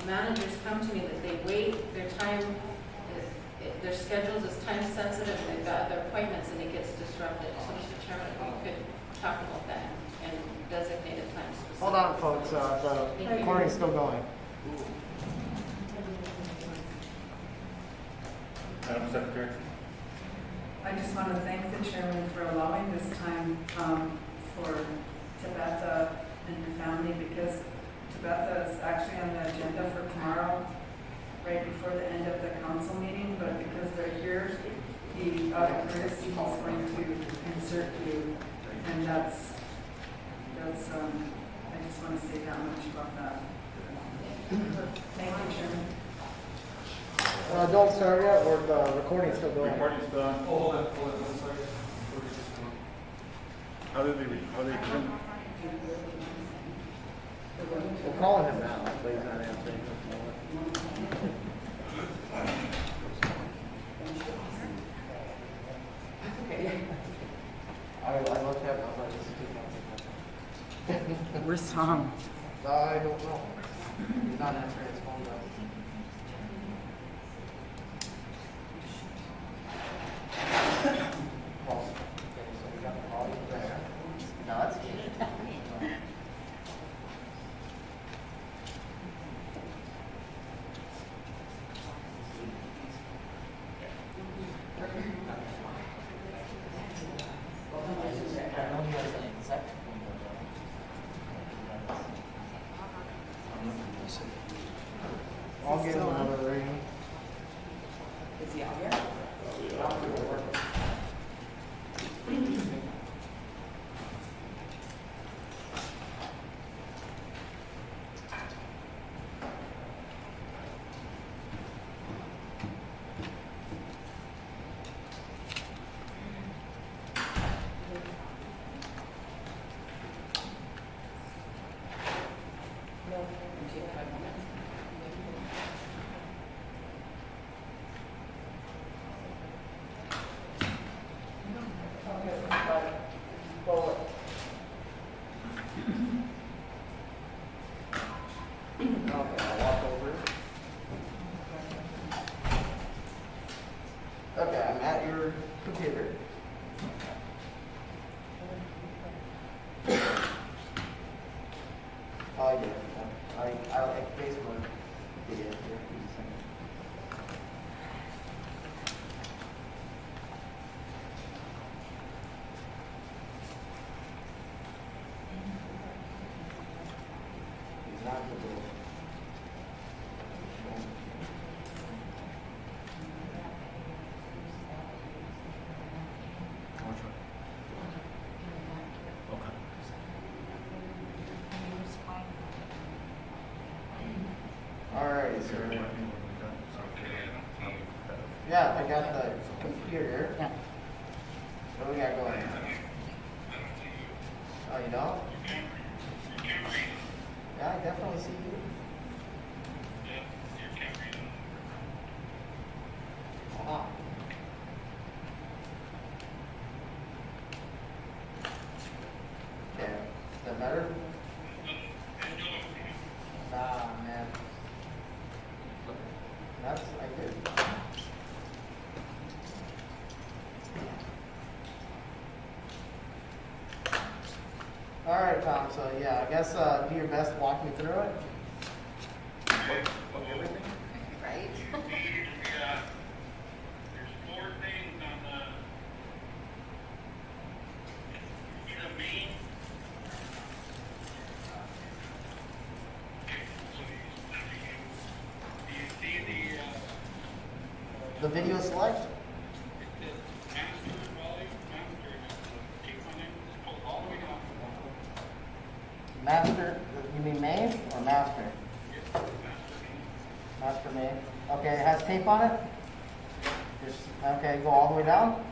managers come to me that they wait, their time, their schedules is time sensitive, they've got their appointments, and it gets disrupted. So, Mr. Chairman, if we could talk about that and designate a time specific. Hold on, folks, the recording's still going. Madam Secretary? I just want to thank the chairman for allowing this time for Tabetha and her family, because Tabetha is actually on the agenda for tomorrow, right before the end of the council meeting, but because they're here, out of courtesy, he's going to insert you, and that's, I just want to say that much about that. Thank you, Chairman. Don't start yet, or the recording's still going. Recording's still on. Hold on, one second. How did they come? We're calling him now, but he's not answering. Okay. I looked at it, I was like, this is too much. Where's Tom? I don't know. He's not answering his phone though. Call. Okay, so we got the call there. No, that's good. All Okay, sir. Yeah, I got the computer. Yeah. What do we got going? Oh, you don't? Yeah, I definitely see you. Ah. Okay, is that better? Nah, man. That's, I did. All right, Tom, so yeah, I guess, do your best to walk me through it. Everything? Right? There's four things on the main. Do you see The video select? master volume, master, click on it, just pull all the way down. Master, you mean main or master? Yes, master main. Master main. Okay, it has tape on it? Just, okay, go all the way down?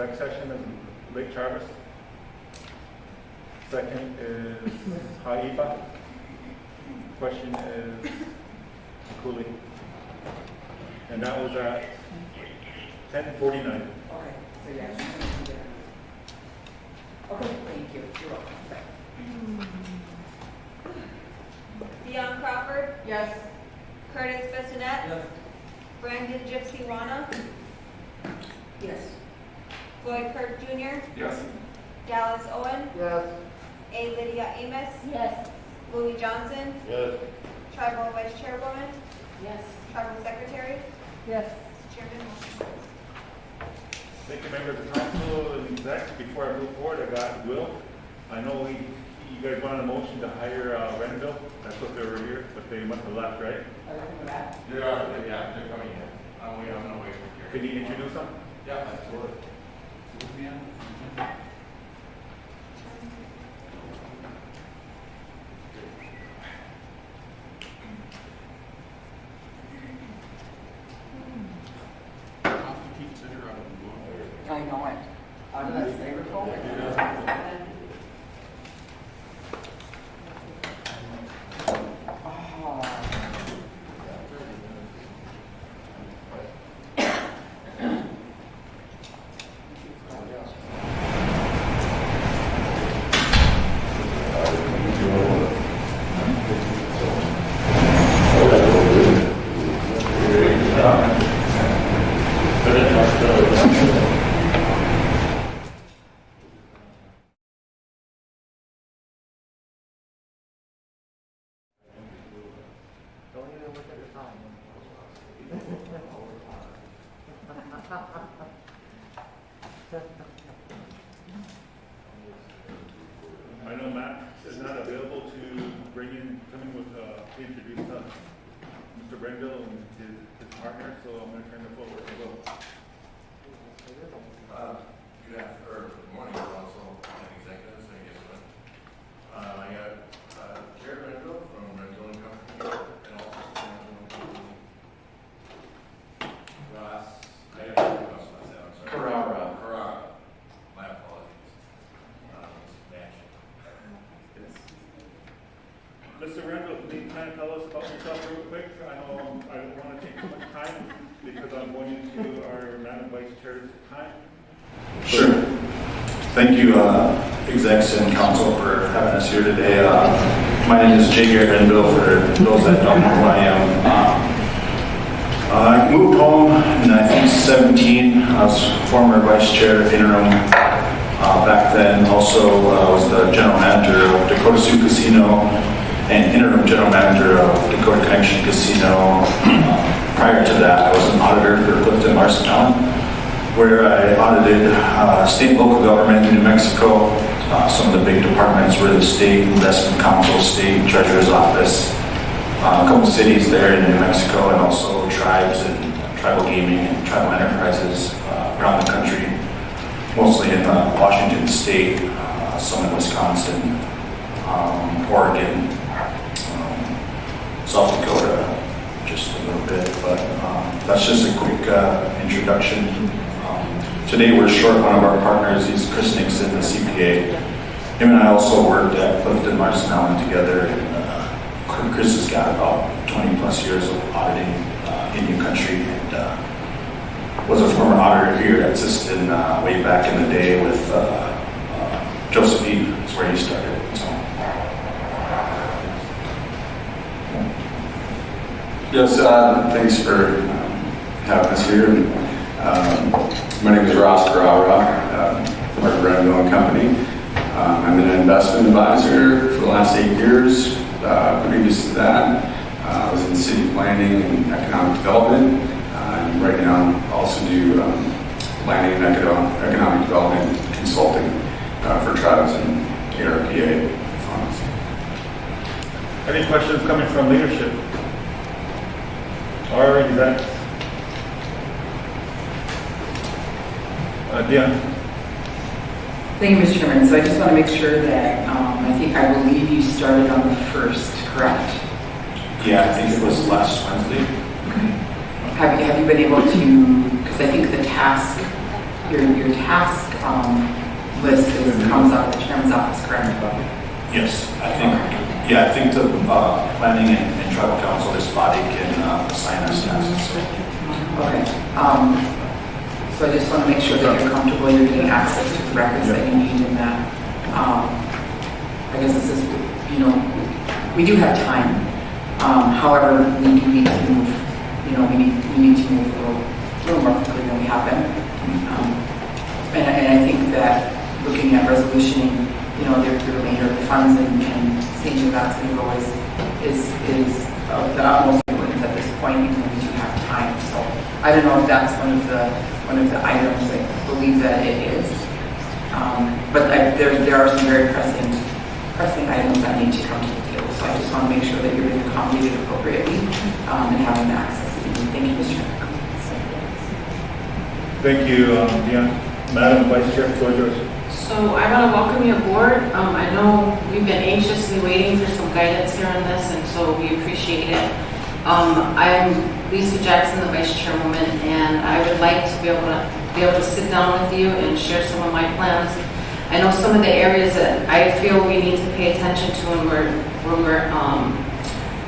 exec session is Lake Travis. Second is Haifa. Question is Cooley. And that was at 10:49. Okay, so yeah. Okay, thank you. You're welcome. Dion Crawford, Yes. Curtis Bissonette, Brandon Gypsy Wana, Yes. Floyd Kirk Jr., Yes. Dallas Owen, Yes. A. Lydia Amos, Yes. Louis Johnson, Yes. Tribal Vice Chairwoman, Yes. Tribal Secretary, Yes. Chairman motion. Thank you, members of council and exec. Before I move forward, I got Will. I know you guys wanted a motion to hire Renville. That's what they were here, but they must have left, right? Are they coming back? They are, yeah, they're coming in. I'm gonna wait for Can you introduce them? Yeah, absolutely. I know it. Out of that styrofoam? Oh. Don't even look at the time. I know Matt is not available to come in with, to introduce Mr. Renville and his partner, so I'm going to turn the floor over to Will. Good morning, council and executives, I guess. I got Jared Renville from Renville and Company, and also Ross. I got to last name, I'm sorry. Carrara. My apologies. Mr. Renville, can you kind of tell us about yourself real quick? I know I don't want to take too much time because I'm going into our Madam Vice Chair's time. Sure. Thank you, execs and council, for having us here today. My name is J. Garrett Renville, for those that don't know who I am. I moved home in, I think, 17. I was former vice chair, interim back then. Also was the general manager of Dakota Sioux Casino and interim general manager of Dakota Connection Casino. Prior to that, I was an auditor for Clifton Marcion, where I audited state and local government in New Mexico. Some of the big departments were the state investment council, state treasurer's office, a couple cities there in New Mexico, and also tribes and tribal gaming and tribal enterprises around the country, mostly in Washington state, some in Wisconsin, Oregon, South Dakota, just a little bit, but that's just a quick introduction. Today we're short one of our partners. He's Chris Nixon, the CPA. Him and I also worked at Clifton Marcion together. And, Chris has got about 20 plus years of auditing in New Country, and was a former auditor here at Siston way back in the day with Josephine. That's where he started. So. Yes, thanks for having us here. My name is Ross Carrara, work for Renville and Company. I'm an investment advisor for the last 8 years. Previous to that, I was in city planning and economic development. And right now, I also do planning and economic development consulting for tribes and ARPA funds. Any questions coming from leadership? Or execs? Dion? Thank you, Mr. Chairman. So I just want to make sure that, I believe you started on the 1st, correct? Yeah, I think it was last Wednesday. Okay. Have you been able to, because I think the task your task, list comes out of the chairman's office, correct? Yes, I think the planning and tribal council, this body can assign us tasks. Okay, so I just want to make sure that you're comfortable, you're getting access to the records that you need in that. I guess this is, we do have time. However, we do need to move, we need to move a little more quickly than we have been. And I think that looking at resolutioning, the remainder of the funds and seeing where that's going to go is of the utmost importance at this point, even though we do have time. So I don't know if that's one of the items I believe that it is. But there are some very pressing items that need to come to the table. So I just want to make sure that you're being accommodated appropriately and having the access that you need. Thank you, Mr. Chairman. Thank you, Dion. Madam Vice Chair, floor is yours. So I want to welcome you aboard. I know we've been anxiously waiting for some guidance here on this, and so we appreciate it. I'm Lisa Jackson, the Vice Chairwoman, and I would like to be able to sit down with you and share some of my plans. I know some of the areas that I feel we need to pay attention to when we're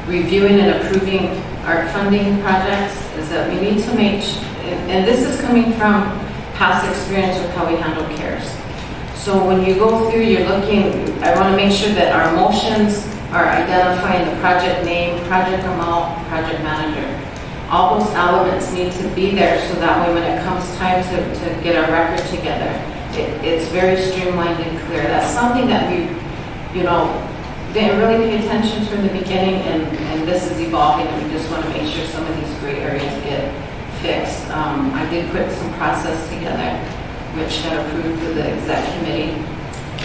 reviewing and approving art funding projects is that we need to make, and this is coming from past experience with how we handle CARES. So when you go through, you're looking, I want to make sure that our motions are identifying the project name, project amount, project manager. All those elements need to be there so that way when it comes time to get our record together, it's very streamlined and clear. That's something that we, didn't really pay attention to in the beginning, and this is evolving, and we just want to make sure some of these gray areas get fixed. I did put some process together, which got approved through the exec committee,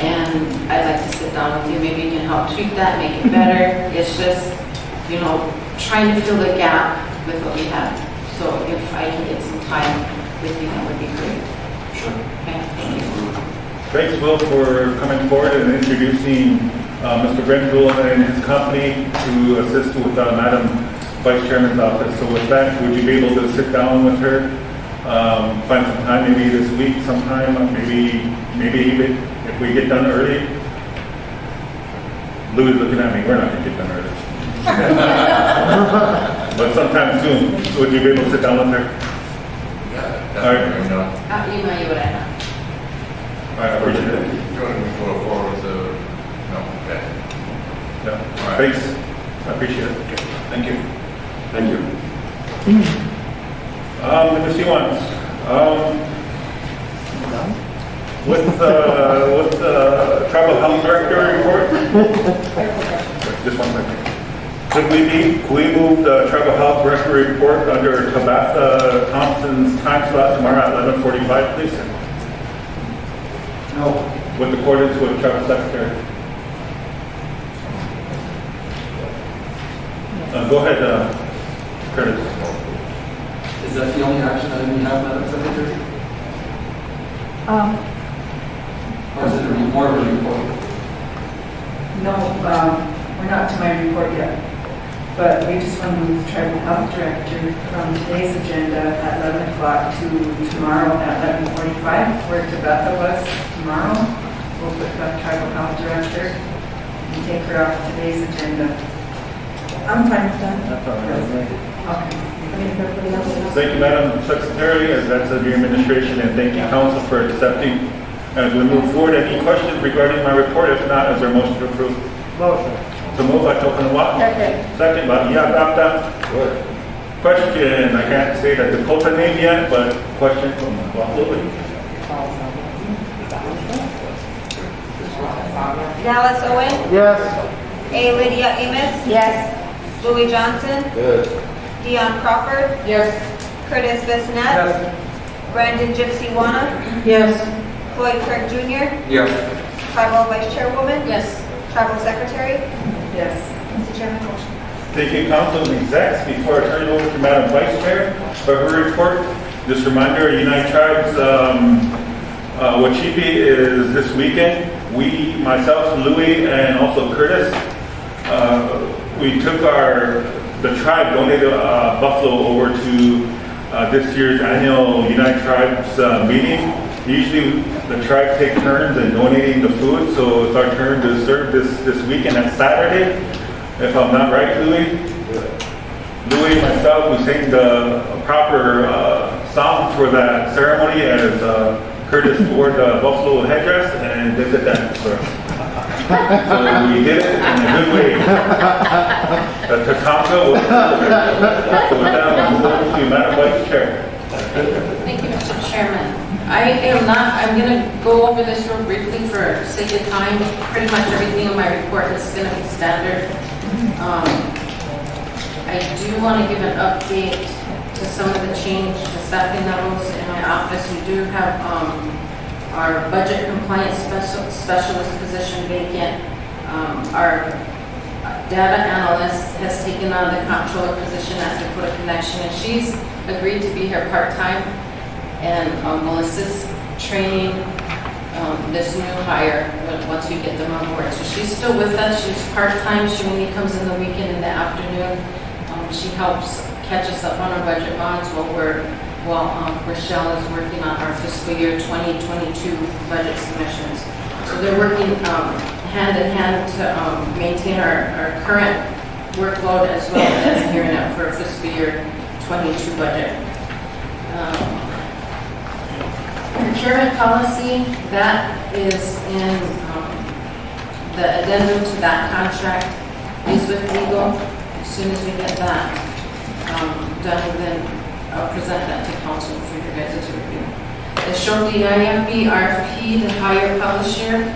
and I'd like to sit down with you. Maybe you can help tweak that, make it better. It's just, trying to fill the gap with what we have. So if I can get some time with you, that would be great. Sure. Okay, thank you. Thanks, Will, for coming forward and introducing Mr. Grenville and his company to assist with Madam Vice Chairman's office. So with that, would you be able to sit down with her, find some time, maybe this week sometime, maybe even if we get done early? Louis looking at me, we're not going to get done early. But sometime soon, would you be able to sit down with her? Yeah, All right. I'll email you what I have. All right, I appreciate it. You want to go forward with the, no, okay. Yeah. All right. Thanks, I appreciate it. Okay. Thank you. Thank you. Mr. Stevens, with the tribal health director report? Just one second. Could we move the tribal health director report under Tabitha Thompson's time slot tomorrow at 11:45, please? No. With accordance with tribal secretary. Go ahead, Curtis. Is that the only action item you have, Madam Secretary? Or is it more of a report? No, we're not to my report yet. But we just want to move the tribal health director from today's agenda at 11 o'clock to tomorrow at 11:45, where Tabitha was tomorrow. We'll put the tribal health director and take her off today's agenda. I'm fine with that. That's all right. Okay. Thank you, Madam Secretary, as that's of your administration, and thank you, Council, for accepting. As we move forward, any questions regarding my report? If not, is there a motion to approve? Motion. To move by Token Watt. Second by Yagapta. Good. Question, I can't say the Dakota name yet, but question from Louis. Dallas Owen, Yes. A. Lydia Amos, Yes. Louis Johnson, Good. Dion Crawford, Yes. Curtis Bissonnette, Brandon Gypsy Wana, Yes. Floyd Craig Jr., Yes. Tribal Vice Chairwoman, Yes. Tribal Secretary. Yes. Mr. Chairman, motion. Thank you, Council and execs. Before I turn it over to Madam Vice Chair for her report, just a reminder, United Tribes Wachipi is this weekend. We, myself, Louis, and also Curtis, we took the tribe donated Buffalo over to this year's annual United Tribes meeting. Usually the tribe take turns in donating the food, so it's our turn to serve this weekend at Saturday. If I'm not right, Louis, myself, we sang the proper song for that ceremony as Curtis wore the buffalo headdress and did the dance for us. So we did it in a good way. The Tatanka was so with that, we'll move over to Madam Vice Chair. Thank you, Mr. Chairman. I'm going to go over this real briefly for sake of time. Pretty much everything in my report is going to be standard. I do want to give an update to some of the change, the staffing levels in my office. We do have our budget compliance specialist position vacant. Our data analyst has taken on the comptroller position at Dakota Connection, and she's agreed to be here part-time. And Melissa's training this new hire once we get them on board. So she's still with us. She's part-time. She only comes in the weekend in the afternoon. She helps catch us up on our budget bonds while Rochelle is working on our fiscal year 2022 budget submissions. So they're working hand in hand to maintain our current workload as well as gearing up for fiscal year 22 budget. Procurement policy, that is in the addendum to that contract is with legal. As soon as we get that done, then I'll present that to council for your guys' review. The shortly IFB RFP to hire publisher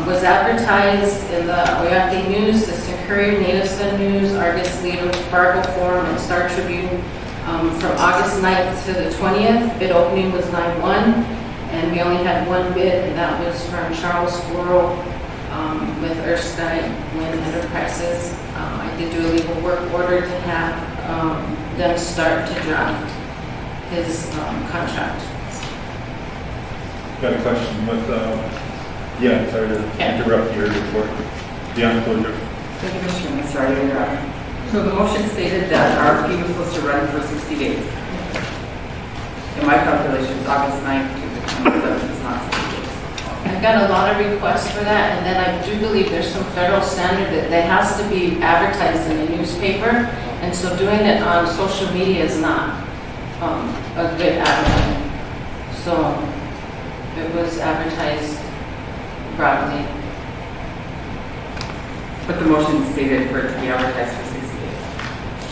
was advertised in the Oyate News, the Courier, Native Sun News, Argus Leader, Fargo Forum, and Star Tribune from August 9th to the 20th. Bid opening was 9/1, and we only had one bid, and that was from Charles Squirrel with Earthsky Wind Enterprises. I did do a legal work order to have them start to draft his contract. Got a question with, sorry to interrupt your report. Closure. Thank you, Mr. Chairman. Sorry to interrupt. So the motion stated that RFP was supposed to run for 60 days. In my calculations, August 9th to the 27th is not 60 days. I've got a lot of requests for that, and then I do believe there's some federal standard that has to be advertised in a newspaper, and so doing it on social media is not a good advertising. So it was advertised broadly. But the motion stated for it to be advertised for 60 days.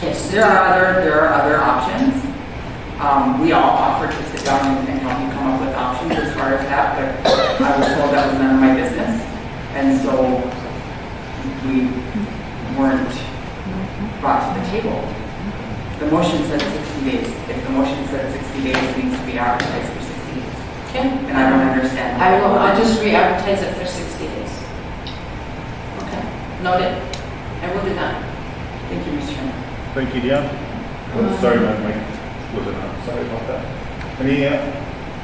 Yes. There are other options. We all offered to sit down and help you come up with options as far as that, but I was told that was none of my business. And so we weren't brought to the table. The motion said 60 days. If the motion said 60 days, it needs to be advertised for 60 days. Okay. And I don't understand. I'll just re-advertise it for 60 days. Okay, noted. I will do that. Thank you, Mr. Chairman. Thank you, Dion. Oh, sorry, my mic wasn't on. Sorry about that. Any other?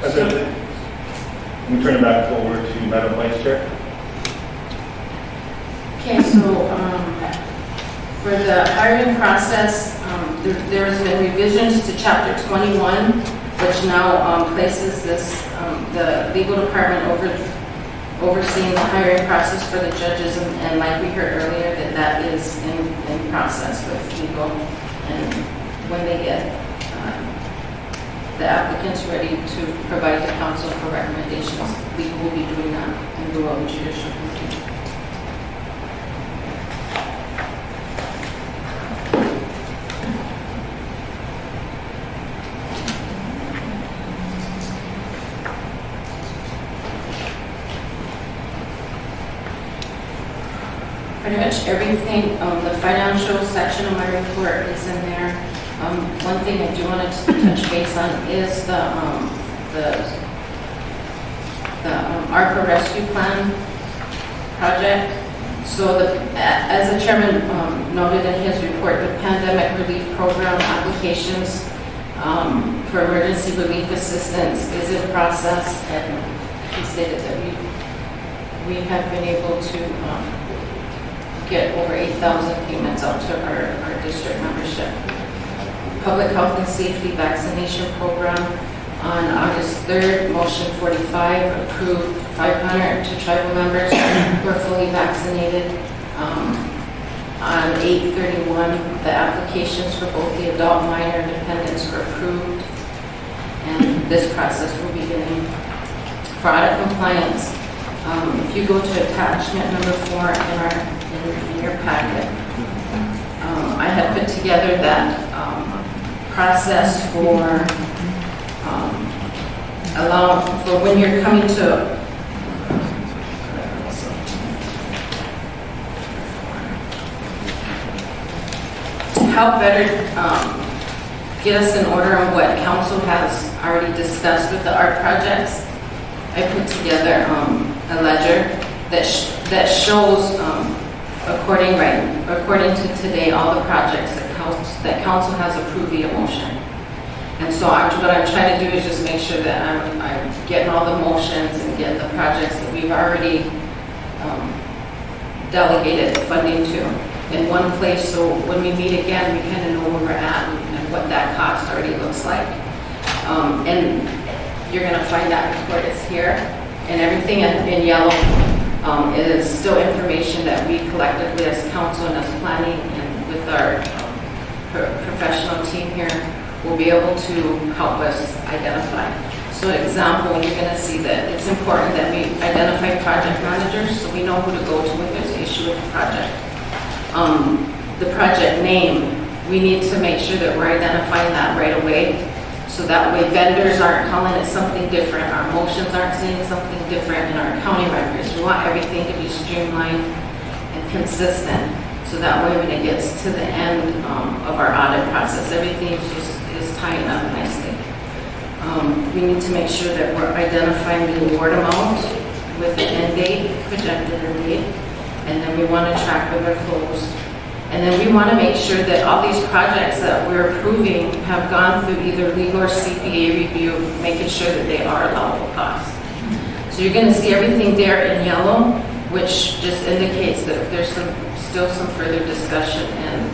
Let me turn it back over to Madam Vice Chair. Okay, so for the hiring process, there's been revisions to Chapter 21, which now places this the legal department overseeing the hiring process for the judges, and like we heard earlier, that is in process with legal, and when they get the applicants ready to provide the council for recommendations, legal will be doing that in lieu of the judicial committee. Pretty much everything, the financial section of my report is in there. One thing I do want to touch base on is the Arpa Rescue Plan project. So as the chairman noted in his report, the pandemic relief program applications for emergency relief assistance is in process, and he stated that we have been able to get over 8,000 payments out to our district membership. Public health and safety vaccination program, On August 3rd, motion 45, approved 500 to tribal members who are fully vaccinated. On 8/31, the applications for both the adult and minor dependents were approved. And this process will be beginning. For audit compliance, if you go to attachment number 4 in your packet, I had put together that process for when you're coming to help better get us in order on what council has already discussed with the art projects. I put together a ledger that shows according to today all the projects that council has approved via motion. And so what I'm trying to do is just make sure that I'm getting all the motions and getting the projects that we've already delegated funding to in one place, so when we meet again, we kind of know where we're at and what that cost already looks like. And you're going to find that report is here, and everything in yellow is still information that we collectively as council and as planning and with our professional team here will be able to help us identify. So example, you're going to see that it's important that we identify project managers so we know who to go to if there's an issue with the project. The project name, we need to make sure that we're identifying that right away, so that way vendors aren't calling it something different, our motions aren't saying something different in our accounting records. We want everything to be streamlined and consistent, so that way when it gets to the end of our audit process, everything is tying up nicely. We need to make sure that we're identifying the award amount with an end date, projected end date, and then we want to track when they're closed. And then we want to make sure that all these projects that we're approving have gone through either legal or CPA review, making sure that they are allowable costs. So you're going to see everything there in yellow, which just indicates that there's still some further discussion and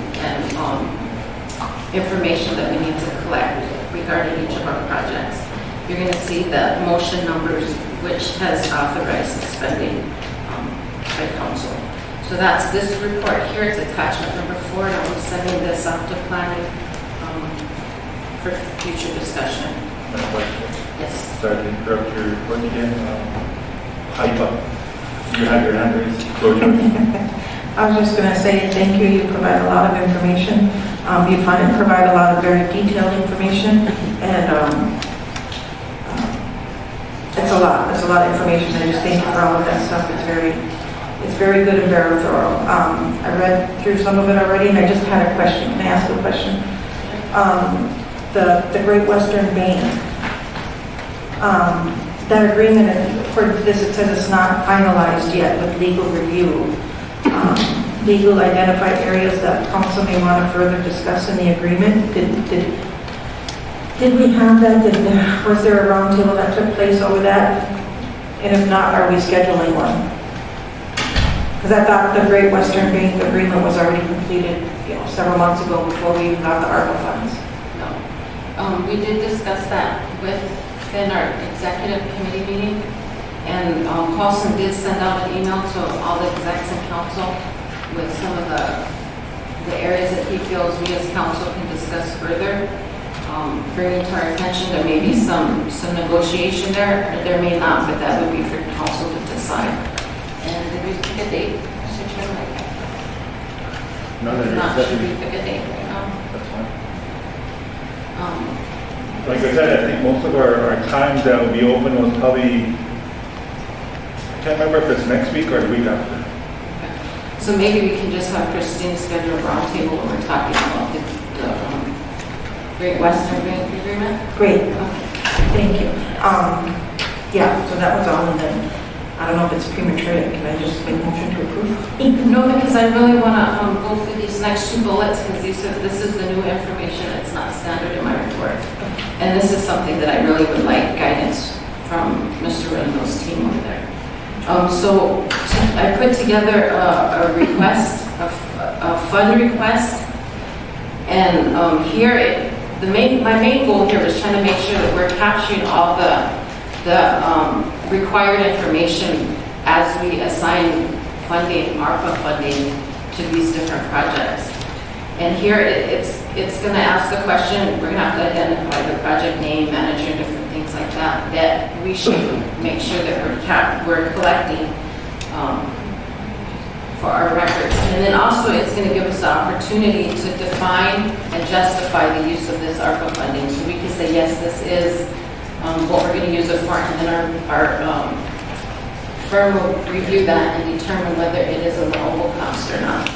information that we need to collect regarding each of our projects. You're going to see the motion numbers, which has authorized the spending by council. So that's this report here. It's attachment number 4, and I'll be sending this off to planning for future discussion. Yes. Sorry to interrupt your report again. Hype up. You had your hand raised. Go ahead. I was just going to say thank you. You provide a lot of information. You provide a lot of very detailed information, and it's a lot. It's a lot of information. I just thank you for all of that stuff. It's very good and very thorough. I read through some of it already, and I just had a question. Can I ask a question? The Great Western Bank. That agreement, for this, it says it's not finalized yet with legal review. Legal identified areas that council may want to further discuss in the agreement. Did we have that? Was there a roundtable that took place over that? And if not, are we scheduling one? Because I thought the Great Western Bank agreement was already completed, several months ago before we even got the Arpa funds. No. We did discuss that within our executive committee meeting, and Paulson did send out an email to all the execs and council with some of the areas that he feels we as council can discuss further. Bringing to our attention, there may be some negotiation there, or there may not, but that would be for council to decide. And did we pick a date, Mr. Chairman? No, Not should we pick a date right now? That's fine. Like I said, I think most of our times that will be open was probably, I can't remember if it's next week or the week after. So maybe we can just have Christine schedule a roundtable when we're talking about the Great Western Bank agreement. Great. Okay. Thank you. Yeah, so that was all, and then I don't know if it's premature. Can I just make a motion to approve? No, because I really want to go through these next 2 bullets, because this is the new information. It's not standard in my report. And this is something that I really would like guidance from Mr. Rendell's team over there. So I put together a request, a fund request, and here my main goal here was trying to make sure that we're capturing all the required information as we assign funding, ARPA funding, to these different projects. And here it's going to ask the question, we're going to have to identify the project name, manager, different things like that, that we should make sure that we're collecting for our records. And then also it's going to give us the opportunity to define and justify the use of this ARPA funding. So we can say, yes, this is what we're going to use it for, and then our firm will review that and determine whether it is a allowable cost or not.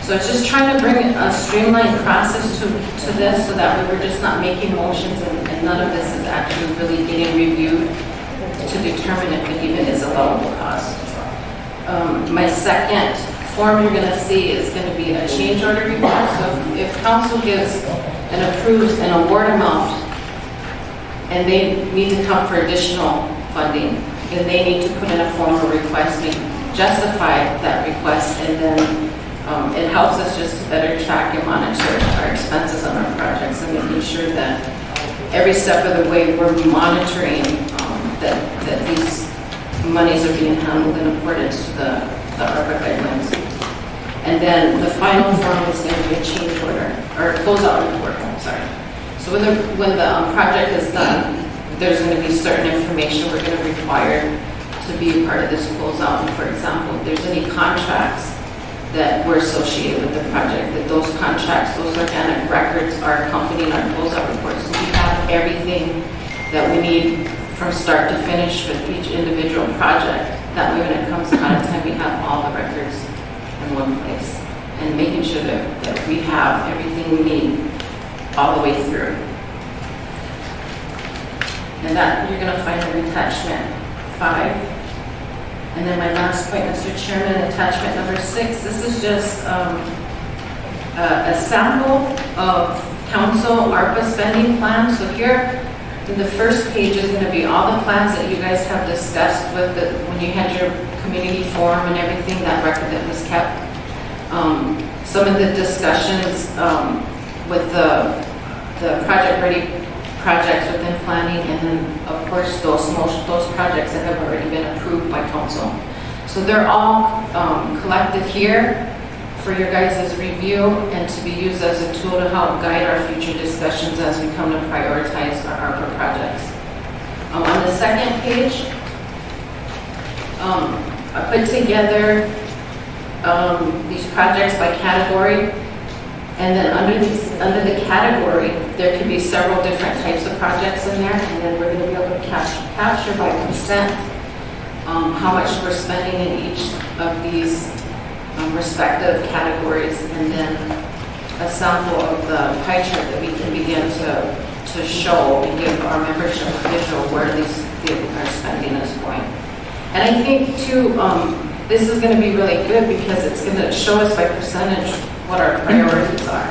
So it's just trying to bring a streamlined process to this so that we're just not making motions and none of this is actually really getting reviewed to determine if it even is a allowable cost. My second form you're going to see is going to be a change order request. So if council gives and approves an award amount and they need to come for additional funding, then they need to put in a formal request to justify that request, and then it helps us just to better track and monitor our expenses on our projects and making sure that every step of the way we're monitoring that these monies are being handled in accordance to the ARPA guidelines. And then the final form is going to be a change order, or closeout report, I'm sorry. So when the project is done, there's going to be certain information we're going to require to be a part of this closeout. For example, if there's any contracts that were associated with the project, that those contracts, those organic records are accompanying our closeout report. So we have everything that we need from start to finish with each individual project. That way when it comes time, we have all the records in one place, and making sure that we have everything we need all the way through. And that you're going to find in attachment 5. And then my last point, Mr. Chairman, attachment number 6. This is just a sample of council ARPA spending plan. So here, in the first page is going to be all the plans that you guys have discussed with when you had your community forum and everything, that record that was kept. Some of the discussions with the project-ready projects within planning, and then of course those projects that have already been approved by council. So they're all collected here for your guys' review and to be used as a tool to help guide our future discussions as we come to prioritize our ARPA projects. On the second page, I put together these projects by category, and then under the category, there could be several different types of projects in there, and then we're going to be able to capture by percent how much we're spending in each of these respective categories, and then a sample of the pie chart that we can begin to show and give our membership a visual where our spending is going. And I think too, this is going to be really good because it's going to show us by percentage what our priorities are.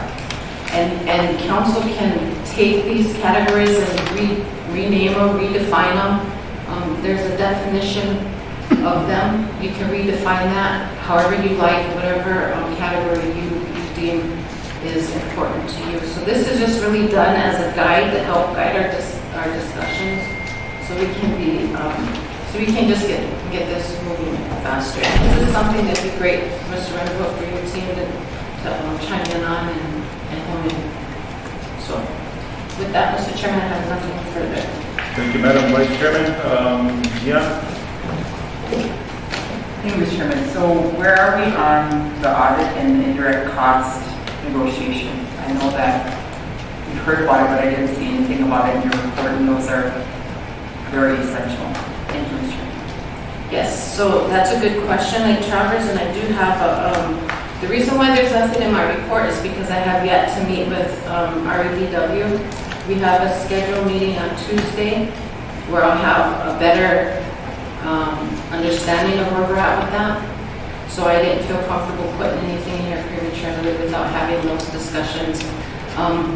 And council can take these categories and rename them, redefine them. There's a definition of them. You can redefine that however you like, whatever category you deem is important to you. So this is just really done as a guide to help guide our discussions, so we can just get this moving faster. This is something that'd be great, Mr. Renville, for your team to chime in on and hone in. So with that, Mr. Chairman, I have nothing further. Thank you, Madam Vice Chairman. Yeah. Thank you, Mr. Chairman. So where are we on the audit and indirect cost negotiation? I know that you've heard about it, but I didn't see anything about it in your report, and those are very essential. Thank you, Mr. Chairman. Yes, so that's a good question, like Travers, and I do have the reason why there's nothing in my report is because I have yet to meet with REDW. We have a scheduled meeting on Tuesday where I'll have a better understanding of where we're at with that. So I didn't feel comfortable putting anything in here prematurely without having those discussions.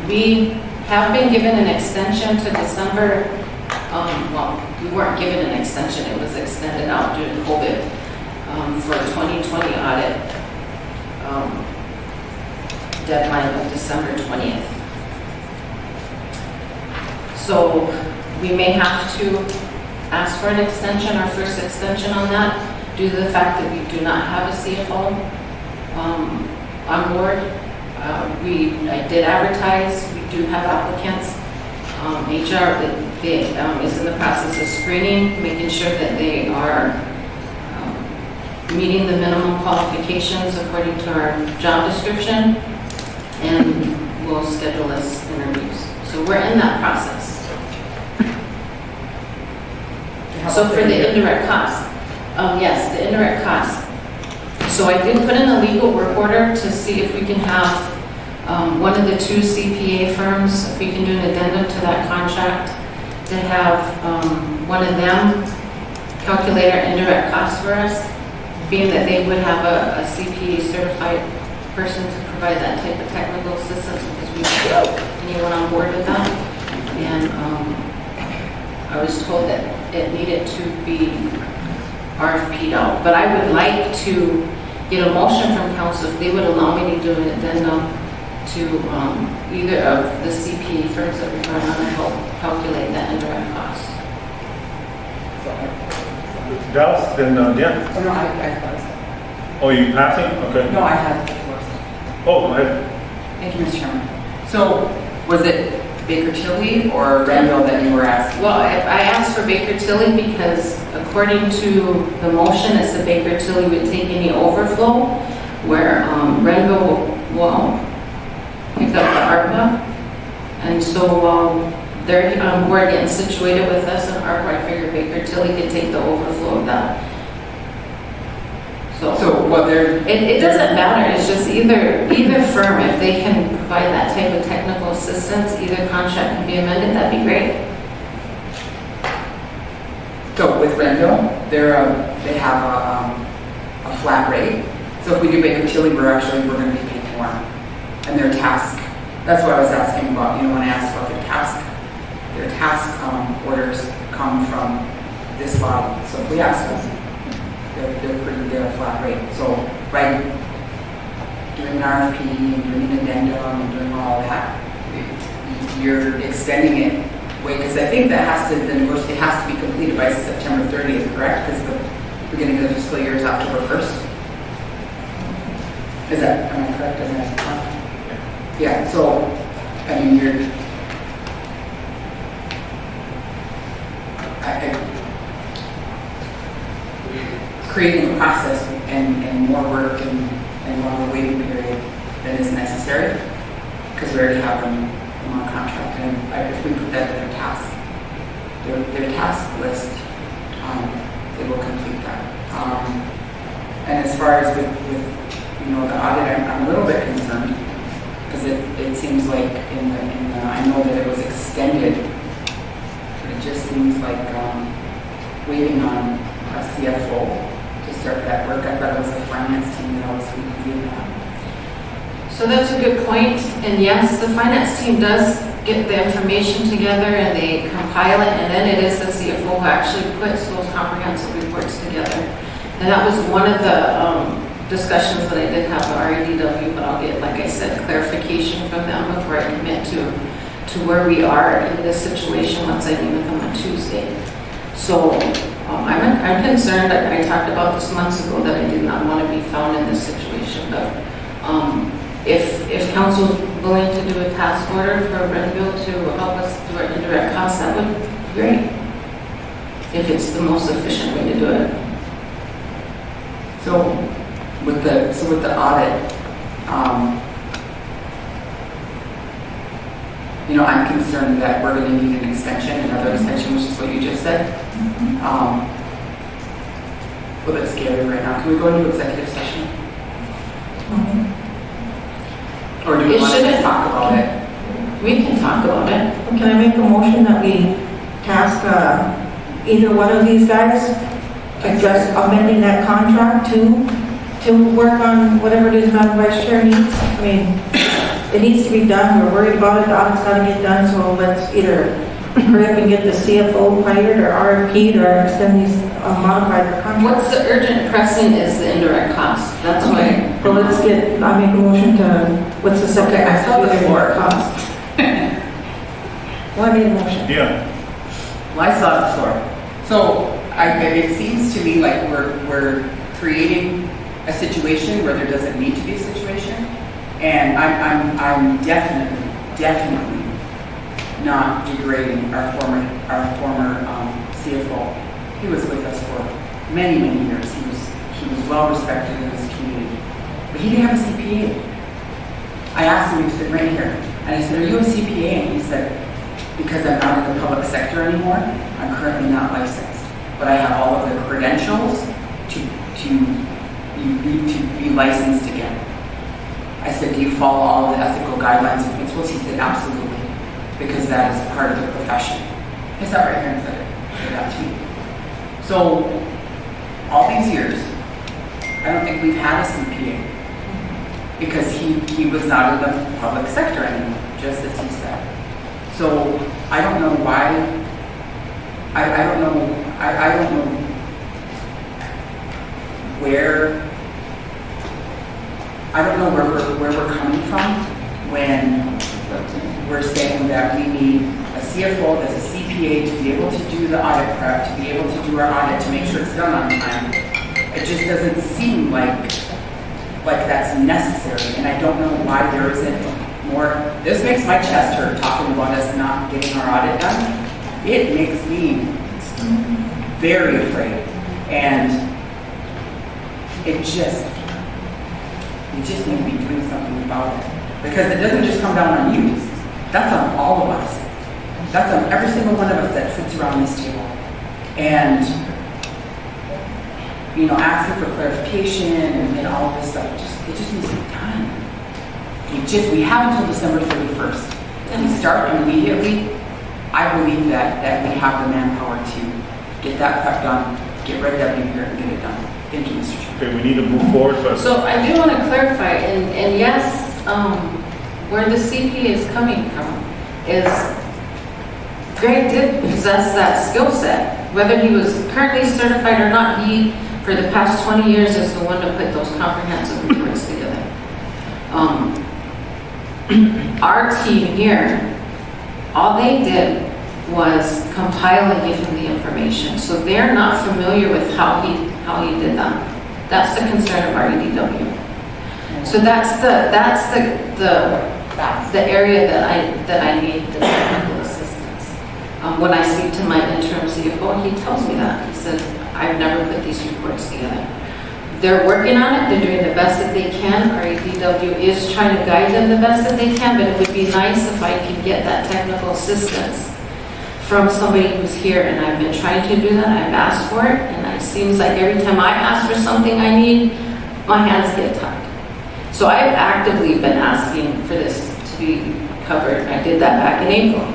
We have been given an extension to December. Well, we weren't given an extension, it was extended out due to COVID for a 2020 audit deadline of December 20th. So we may have to ask for an extension, our first extension on that, due to the fact that we do not have a CFO on board. I did advertise, we do have applicants. HR is in the process of screening, making sure that they are meeting the minimum qualifications according to our job description, and we'll schedule us interviews. So we're in that process. So for the indirect costs, yes, the indirect costs. So I did put in a legal work order to see if we can have one of the two CPA firms, if we can do an addendum to that contract, to have one of them calculate our indirect costs for us, being that they would have a CPA certified person to provide that type of technical assistance, because we don't have anyone on board with that. And I was told that it needed to be RFP'd out. But I would like to get a motion from council if they would allow me to do an addendum to either of the CPA firms that we're going to help calculate that indirect cost. Dallas, then, yeah. Oh, no, I paused. Oh, you passing? Okay. No, I had. Oh, go ahead. Thank you, Mr. Chairman. So, was it Baker Tilly or Randall that you were asking? Well, I asked for Baker Tilly because according to the motion, it's the Baker Tilly would take any overflow, where Renville will pick up the Arpa. And so they're on board getting situated with us, and Arpa, I figured Baker Tilly could take the overflow of that. So what they're... It doesn't matter, it's just either firm, if they can provide that type of technical assistance, either contract can be amended, that'd be great. So with Renville, they have a flat rate. So if we do Baker Tilly, we're going to be paying more. And their task, that's what I was asking about, when I asked about their task orders come from this body. So if we ask them, they're a flat rate. So right, doing an RFP and doing an addendum and doing all that, you're extending it way, because I think that has to, it has to be completed by September 30th, correct? Because the beginning of the fiscal year is October 1st. Is that, am I correct? Yeah, so, I mean, you're, creating a process and more work and longer waiting period than is necessary, because we already have them on contract, and if we put that in their task list, they will complete that. And as far as with the audit, I'm a little bit concerned, because it seems like I know that it was extended, but it just seems like waiting on a CFO to start that work. I thought it was the finance team that was doing that. So that's a good point, and yes, the finance team does get the information together and they compile it, and then it is the CFO who actually puts those comprehensive reports together. And that was one of the discussions that I did have with REDW, but I'll get, like I said, clarification from them before I commit to where we are in this situation once I meet with them on Tuesday. So I'm concerned. I talked about this months ago that I did not want to be found in this situation, but if council's willing to do a task order for Renville to help us do our indirect costs, that would be great, if it's the most efficient way to do it. So with the audit, I'm concerned that we're going to need an extension, another extension, which is what you just said. Well, that's scary right now. Can we go into executive session? Or do we want to talk about it? We can talk about it. Can I make a motion that we task either one of these guys to just amending that contract to work on whatever it is Madam Vice Chair needs? I mean, it needs to be done. We're worried about it. The audit's got to get done, so let's either hurry up and get the CFO hired or RFP'd or extend these modified contracts. What's the urgent pressing is the indirect cost. That's why. Well, I make a motion to, what's the second? Okay, I saw the floor. Cost. Well, I made a motion. Yeah. Well, I saw it before. So it seems to me like we're creating a situation where there doesn't need to be a situation. And I'm definitely not degrading our former CFO. He was with us for many years. He was well respected in his community, but he didn't have a CPA. I asked him, he was sitting right here, and I said, "Are you a CPA?" And he said, "Because I'm not in the public sector anymore, I'm currently not licensed, but I have all of the credentials to be licensed again." I said, "Do you follow all of the ethical guidelines and principles?" He said, "Absolutely, because that is part of the profession." I sat right here and said that to me. So, all these years, I don't think we've had a CPA because he was not in the public sector anymore, just as he said. So, I don't know why, I don't know where we're coming from when we're saying that we need a CFO that's a CPA to be able to do the audit prep, to be able to do our audit, to make sure it's done on time. It just doesn't seem like that's necessary, and I don't know why there isn't more. This makes my chest hurt talking about us not getting our audit done. It makes me very afraid, and it just need to be doing something about it, because it doesn't just come down on you. That's on all of us. That's on every single one of us that sits around this table. And, asking for clarification and all of this stuff, it just needs to be done. We have until December 31st. If we start immediately, I believe that we have the manpower to get that prep done, get Red W here and get it done. Thank you, Mr. Chair. Okay, we need to move forward, but. So I do want to clarify, and yes, where the CP is coming from is Greg did possess that skill set. Whether he was currently certified or not, he, for the past 20 years, is the one to put those comprehensive reports together. Our team here, all they did was compile and give him the information. So they're not familiar with how he did that. That's the concern of our EDW. So that's the area that I need the technical assistance. When I speak to my interim CFO, he tells me that. He says, "I've never put these reports together." They're working on it. They're doing the best that they can. Our EDW is trying to guide them the best that they can, but it would be nice if I could get that technical assistance from somebody who's here, and I've been trying to do that. I've asked for it, and it seems like every time I ask for something I need, my hands get tied. So I've actively been asking for this to be covered. I did that back in April.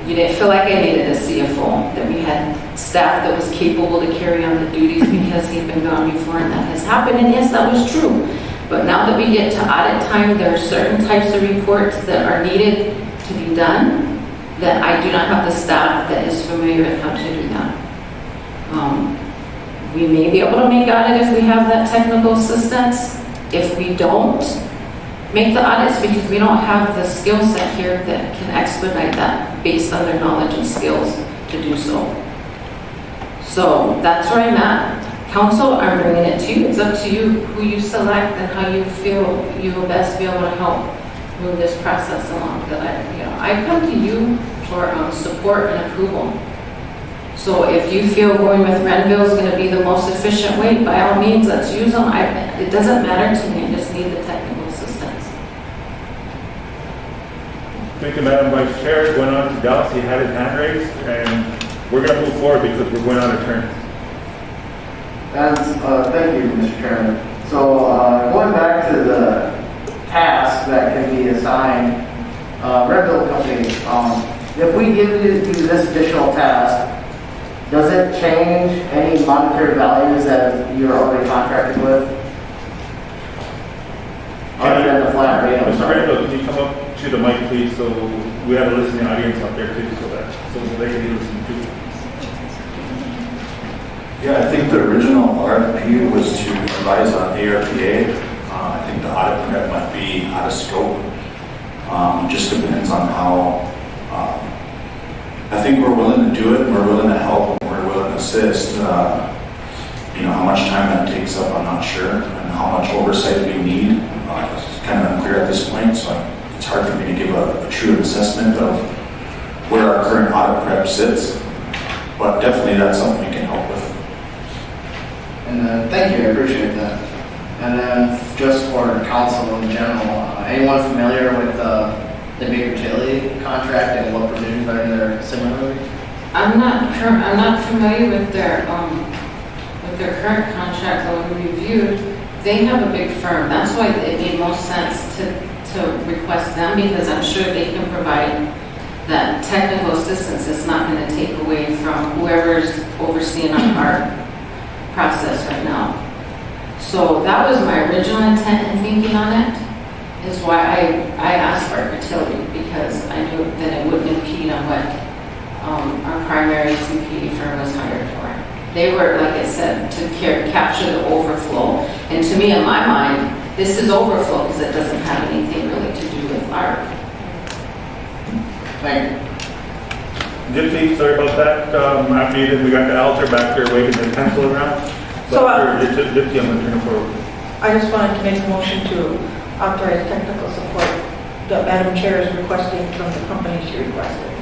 You didn't feel like I needed a CFO, that we had staff that was capable to carry on the duties because he'd been gone before, and that has happened, and yes, that was true. But now that we get to audit time, there are certain types of reports that are needed to be done that I do not have the staff that is familiar with how to do that. We may be able to make audit if we have that technical assistance. If we don't make the audits, because we don't have the skill set here that can expedite that based on their knowledge and skills to do so. So that's where I'm at. Council, I'm bringing it to you. It's up to you who you select and how you feel you will best be able to help move this process along. That I come to you for support and approval. So if you feel going with Renville is going to be the most efficient way, by all means, let's use them. It doesn't matter to me. I just need the technical assistance. Thank you, Madam Vice Chair. Going on to Dallas, he had his hand raised, and we're going to move forward because we're going on a turn. And thank you, Mr. Chairman. So going back to the tasks that can be assigned, Red Bull Company, if we give you this additional task, does it change any monetary values that you're already contracted with? Other than the flat rate, I'm Mr. sorry. Randall, can you come up to the mic, please, so we have a listening audience out there too, so they can listen too. Yeah, I think the original RFP was to advise on ARPA. I think the audit prep might be out of scope. Just depends on how I think we're willing to do it, we're willing to help, and we're willing to assist. You know, how much time that takes up, I'm not sure, and how much oversight we need. It's kind of unclear at this point, so it's hard for me to give a true assessment of where our current audit prep sits. But definitely that's something we can help with. And thank you, I appreciate that. And then just for council in general, anyone familiar with the big utility contract and what provisions are in there similarly? I'm not familiar with their current contract that we reviewed. They have a big firm. That's why it made most sense to request them, because I'm sure they can provide that technical assistance. It's not going to take away from whoever's overseeing our process right now. So that was my original intent in thinking on it, is why I asked for fertility, because I knew that it wouldn't impede on what our primary CPA firm was hired for. They were, like I said, to capture the overflow. And to me, in my mind, this is overflow because it doesn't have anything really to do with art. Thank you. Gypsy, sorry about that. After you did, we got the altar back there waving his pencil around. So, Gypsy, I'm going to turn it forward. I just wanted to make a motion to authorize technical support that Madam Chair is requesting from the company she requested,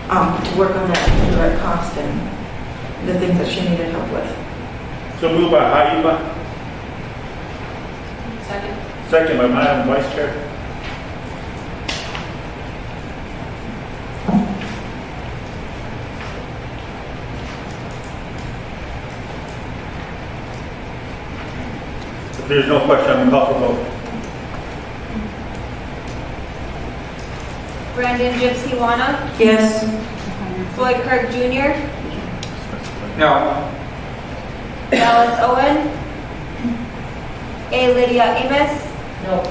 to work on that indirect cost and the things that she needed help with. So moved by Haiba. Second. Second by Madam Vice Chair. If there's no question, I'm going to call for vote. Brandon Gypsy Wana, Yes. Floyd Kirk Jr., No. Dallas Owen, A. Lydia Amos, No.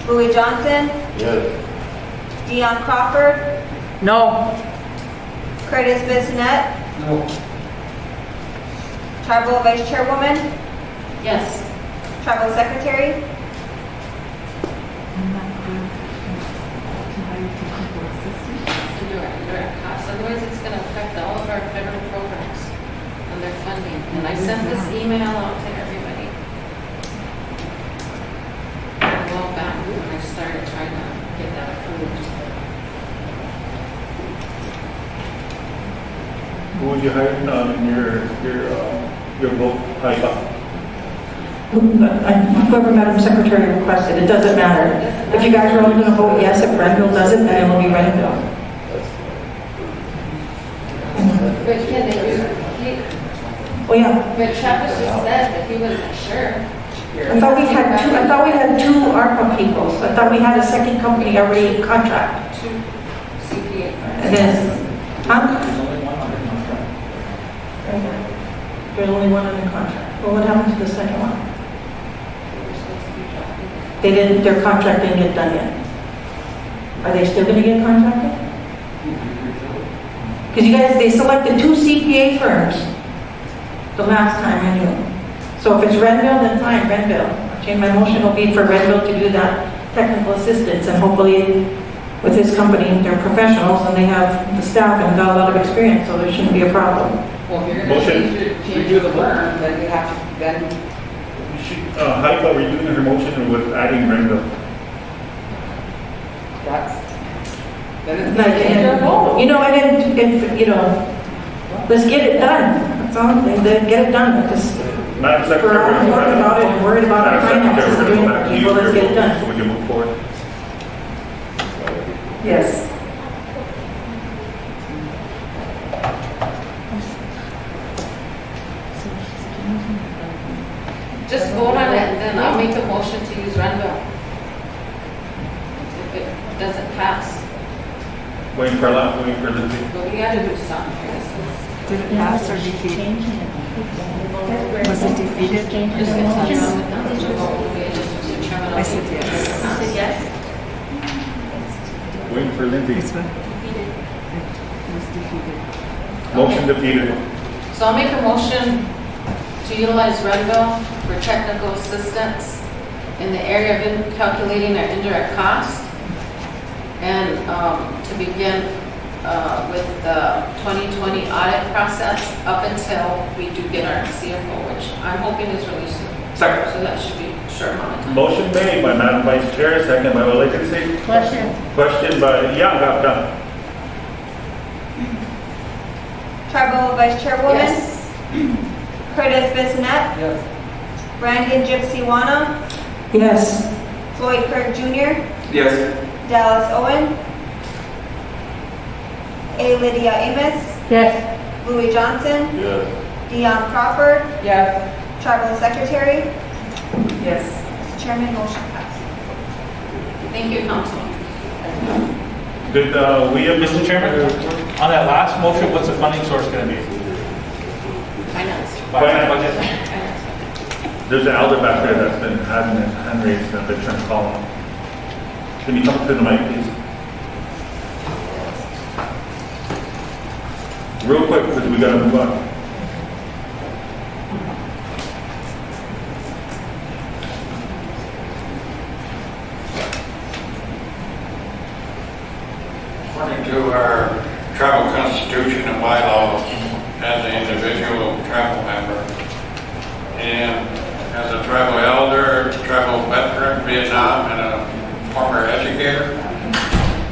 Louis Johnson, Yes. Dion Crawford, No. Curtis Bissonette, No. Tribal Vice Chairwoman, Yes. Tribal Secretary, Indirect costs. Otherwise, it's going to affect all of our federal programs and their funding. And I sent this email out to everybody a while back when I started trying to get that approved. Who would you hire in your vote, Haiba? Whoever Madam Secretary requested, it doesn't matter. If you guys are all going to vote yes, if Renville does it, then it'll be Renville. But can they do, Oh, yeah. but Travis just said that he wasn't sure. I thought we had two ARPA people. I thought we had a second company already contract. Two CPA And then, huh? There's only one under contract. Well, what happened to the second one? They didn't, their contract didn't get done yet. Are they still gonna get contracted? Because you guys, they selected two CPA firms the last time I knew. So if it's Renville, then fine, Renville. Okay, my motion will be for Renville to do that technical assistance, and hopefully with his company, they're professionals and they have the staff and got a lot of experience, so there shouldn't be a problem. Well, if you're going to change the firm, then you have to, then Haiba, were you doing her motion with adding Renville? that's, then it's Like, going to change our vote. you know, and you know, let's get it done. That's all, then get it done, because Madam we're Secretary, all we're talking about it and worried about our Madam Secretary, finances, we're and going to doing go back to it, you well, for let's your get it vote done. so we can move forward. Yes. Just vote on it, and then I'll make a motion to use Renville. If it doesn't pass, Waiting for Lindsay. but we gotta do something here. Did it pass or defeat? Was it defeated? Just continue on with the vote, Mr. Chairman. I said yes. You said yes? Waiting for Lindsay. This one? It was defeated. Motion defeated. So I'll make a motion to utilize Renville for technical assistance in the area of calculating our indirect cost, and to begin with the 2020 audit process up until we do get our CFO, which I'm hoping is really soon. Second. So that should be a short amount of time. Motion made by Madam Vice Chair, second by Valentin. Question. Question by Young. Tribal Vice Chairwoman? Yes. Curtis Bissonette? Yes. Brandon Gypsy-Wana? Yes. Floyd Kirk Jr.? Yes. Dallas Owen? A. Lydia Amos? Yes. Louis Johnson? Yes. Dion Crawford? Yes. Tribal Secretary? Yes. Mr. Chairman, motion passed. Thank you, Council. Did we have Mr. Chairman, on that last motion, what's the funding source going to be? Finance. Budget? There's an elder back there that's been having his hand raised, and they're trying to call him. Can you come up to the mic, please? Real quick, because we gotta move on. According to our tribal constitution and bylaws, as an individual tribal member, and as a tribal elder, tribal veteran, Vietnam, and a former educator,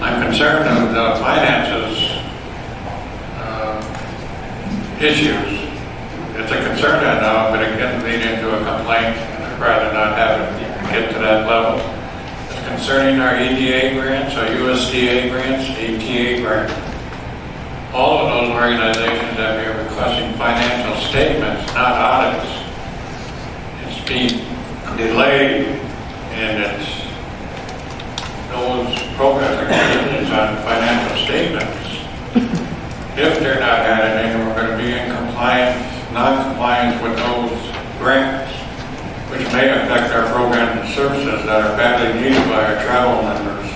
I'm concerned of the finances issues. It's a concern I know, but it can lead into a complaint, and I'd rather not have it get to that level. It's concerning our EDA grants, our USDA grants, ATA grants. All of those organizations that are requesting financial statements, not audits. It's being delayed, and it's those programs are contingent on financial statements. If they're not added in, we're going to be in compliance, non-compliance with those grants, which may affect our programs and services that are badly needed by our tribal members.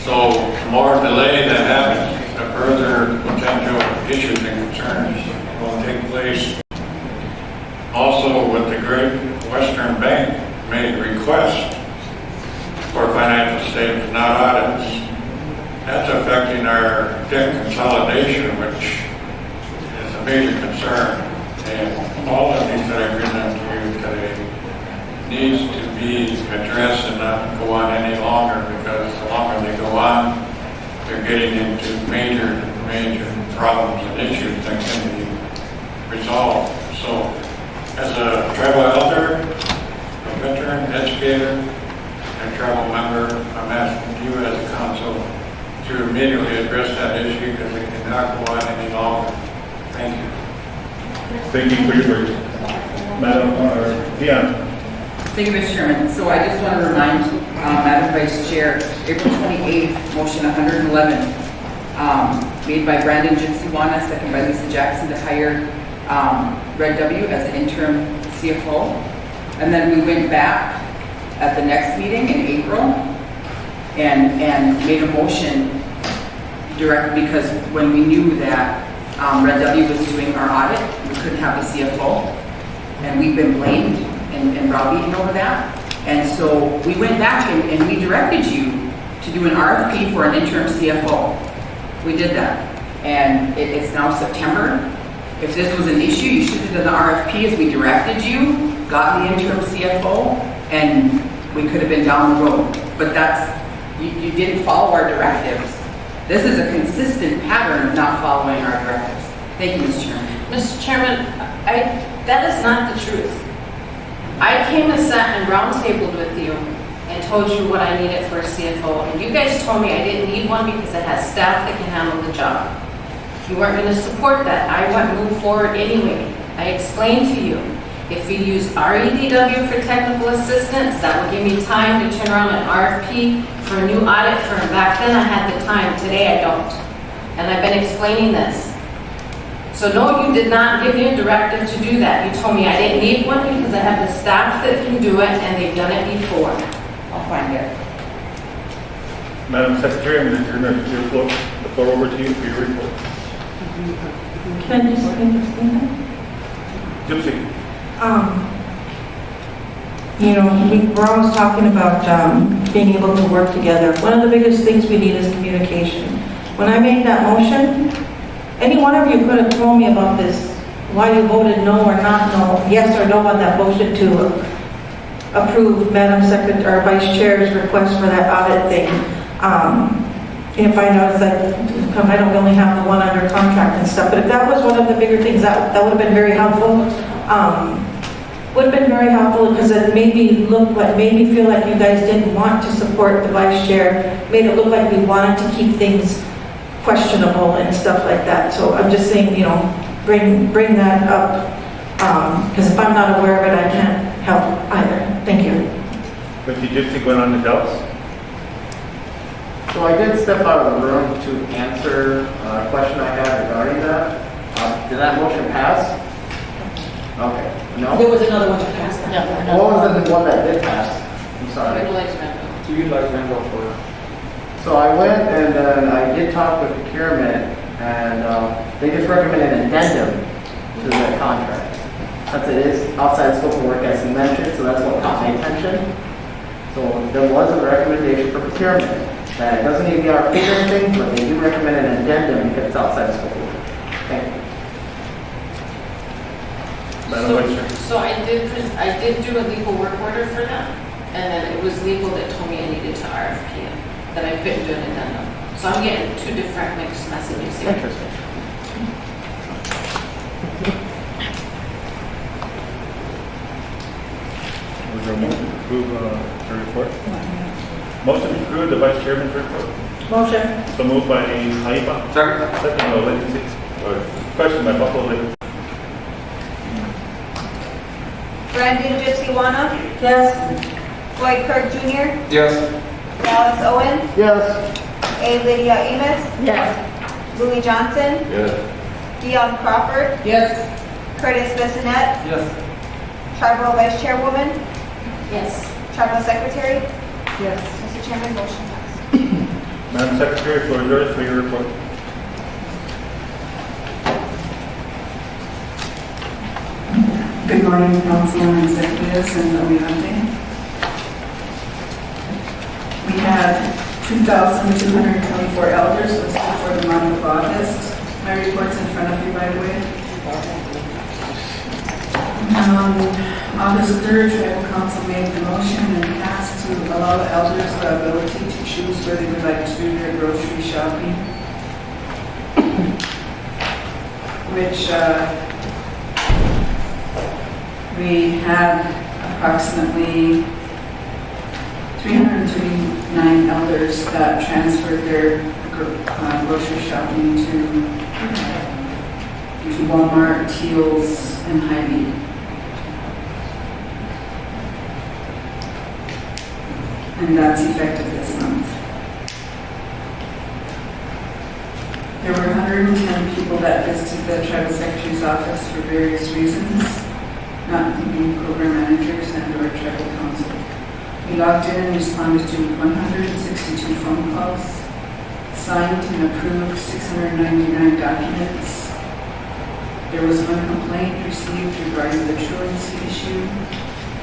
So the more delay that happens, the further potential issues and concerns will take place. Also, with the Great Western Bank made requests for financial statements, not audits. That's affecting our debt consolidation, which is a major concern. And all of these that I've written to you today needs to be addressed and not go on any longer, because the longer they go on, they're getting into major problems and issues that can be resolved. So, as a tribal elder, a veteran, educator, and tribal member, I'm asking you as a council to immediately address that issue, because it cannot go on any longer. Thank you. Thank you for your words. Madam Dion. Thank you, Mr. Chairman. So I just want to remind Madam Vice Chair, April 28th, motion 111, made by Brandon Gypsy-Wana, second by Lisa Jackson, to hire Red W as the interim CFO. And then we went back at the next meeting in April and made a motion direct, because when we knew that Red W was doing our audit, we couldn't have the CFO. And we've been blamed and browbeaten over that. And so we went back and we directed you to do an RFP for an interim CFO. We did that. And it's now September. If this was an issue, you should have done the RFP as we directed you, got the interim CFO, and we could have been down the road. But you didn't follow our directives. This is a consistent pattern of not following our directives. Thank you, Mr. Chairman. Mr. Chairman, that is not the truth. I came and sat and roundtabled with you and told you what I needed for a CFO, and you guys told me I didn't need one because I had staff that can handle the job. You weren't going to support that. I want to move forward anyway. I explained to you, if we use REDW for technical assistance, that would give me time to turn around an RFP for a new audit firm. Back then I had the time, today I don't. And I've been explaining this. So no, you did not give me a directive to do that. You told me I didn't need one because I have the staff that can do it and they've done it before. I'll find it. Madam Secretary, I'm going to turn the floor over to you for your report. Can I just explain that? Gypsy. We're always talking about being able to work together. One of the biggest things we need is communication. when I made that motion, any one of you could have told me about this, why you voted no or not no, yes or no on that motion to approve Madam Secretary or Vice Chair's request for that audit thing. If I know, it's like, I don't only have the one under contract and stuff, but if that was one of the bigger things, that would have been very helpful. Would have been very helpful because it made me feel like you guys didn't want to support the Vice Chair, made it look like we wanted to keep things questionable and stuff like that. So I'm just saying, you know, bring that up, because if I'm not aware of it, I can't help either. Thank you. But you did think went on to tell us? So I did step out of the room to answer a question I had regarding that. Did that motion pass? Okay, no? There was another one that passed. What was the one that did pass? I'm sorry. To utilize Randall for. So I went and then I did talk with procurement, and they just recommended an addendum to the contract. Since it is outside scope of work as you mentioned, so that's what caught my attention. So there was a recommendation for procurement that it doesn't need to be our figure or anything, but they do recommend an addendum because it's outside the scope of work. Thank you. So I did do a legal work order for that, and then it was legal that told me I needed to RFP it, that I couldn't do an addendum. So I'm getting two different mixed messages here. Interesting. Was there a motion to approve the report? Motion to approve the Vice Chairman's report. Motion. So moved by Arpa. Second. Second by Lindsay. Question by Buffalo. Brandon Gypsy-Wana, Yes. Floyd Kirk Jr., Yes. Dallas Owen, Yes. A. Lydia Amos, Yes. Louis Johnson, Yes. Dion Crawford, Yes. Curtis Bissonette, Yes. Tribal Vice Chairwoman, Yes. Tribal Secretary. Yes. Mr. Chairman, motion passed. Madam Secretary, floor is yours for your report. Good morning, council and executives and Omiate. We had 2,224 elders listed for the month of August. My report's in front of you, by the way. August 3rd, Tribal Council made the motion and passed to allow the elders the ability to choose where they would like to do their grocery shopping, which we had approximately 339 elders that transferred their grocery shopping to Walmart, Teals, and Hy-Vee. And that's effective this month. There were 110 people that visited the Tribal Secretary's office for various reasons, not including program managers and or Tribal Council. We logged in and responded to 162 phone calls, signed and approved 699 documents. There was one complaint received regarding the truancy issue.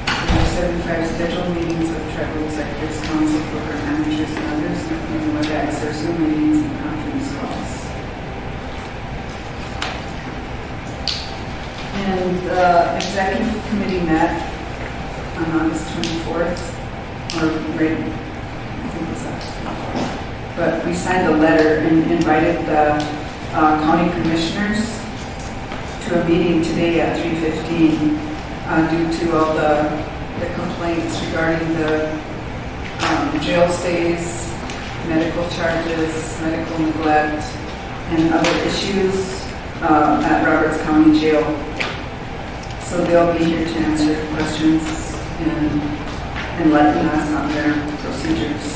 There were 75 scheduled meetings with Tribal Executives Council, program managers, and others, including WebEx or Zoom meetings and conference calls. And the executive committee met on August 24th, or right, I think it was August 24th. But we signed a letter and invited the county commissioners to a meeting today at 3:15 due to all the complaints regarding the jail stays, medical charges, medical neglect, and other issues at Roberts County Jail. So they'll be here to answer questions and enlighten us on their procedures.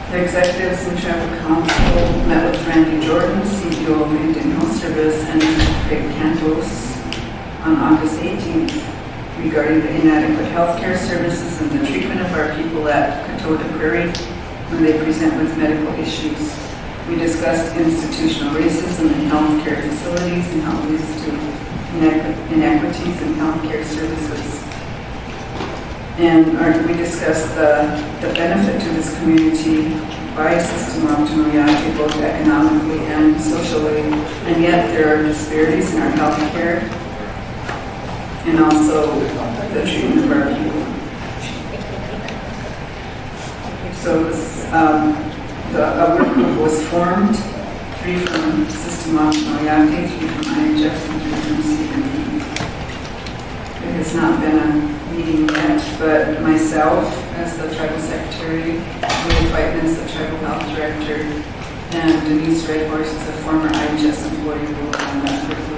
The executives and Tribal Council met with Randy Jordan, CEO of Indian Health Service, and Craig Cantos on August 18th regarding the inadequate health care services and the treatment of our people at Catota Prairie when they present with medical issues. We discussed institutional racism in health care facilities and how it leads to inequities in health care services. And we discussed the benefit to this community by system optimally, both economically and socially, and yet there are disparities in our health care and also the treatment of our people. So this, a work group was formed, 3 from System Optimally, 3 from IHS, and 3 from CND. There has not been a meeting yet, but myself as the tribal secretary, William Whiteman as the tribal health director, and Denise Redhorse is a former IHS employee who will run that work group.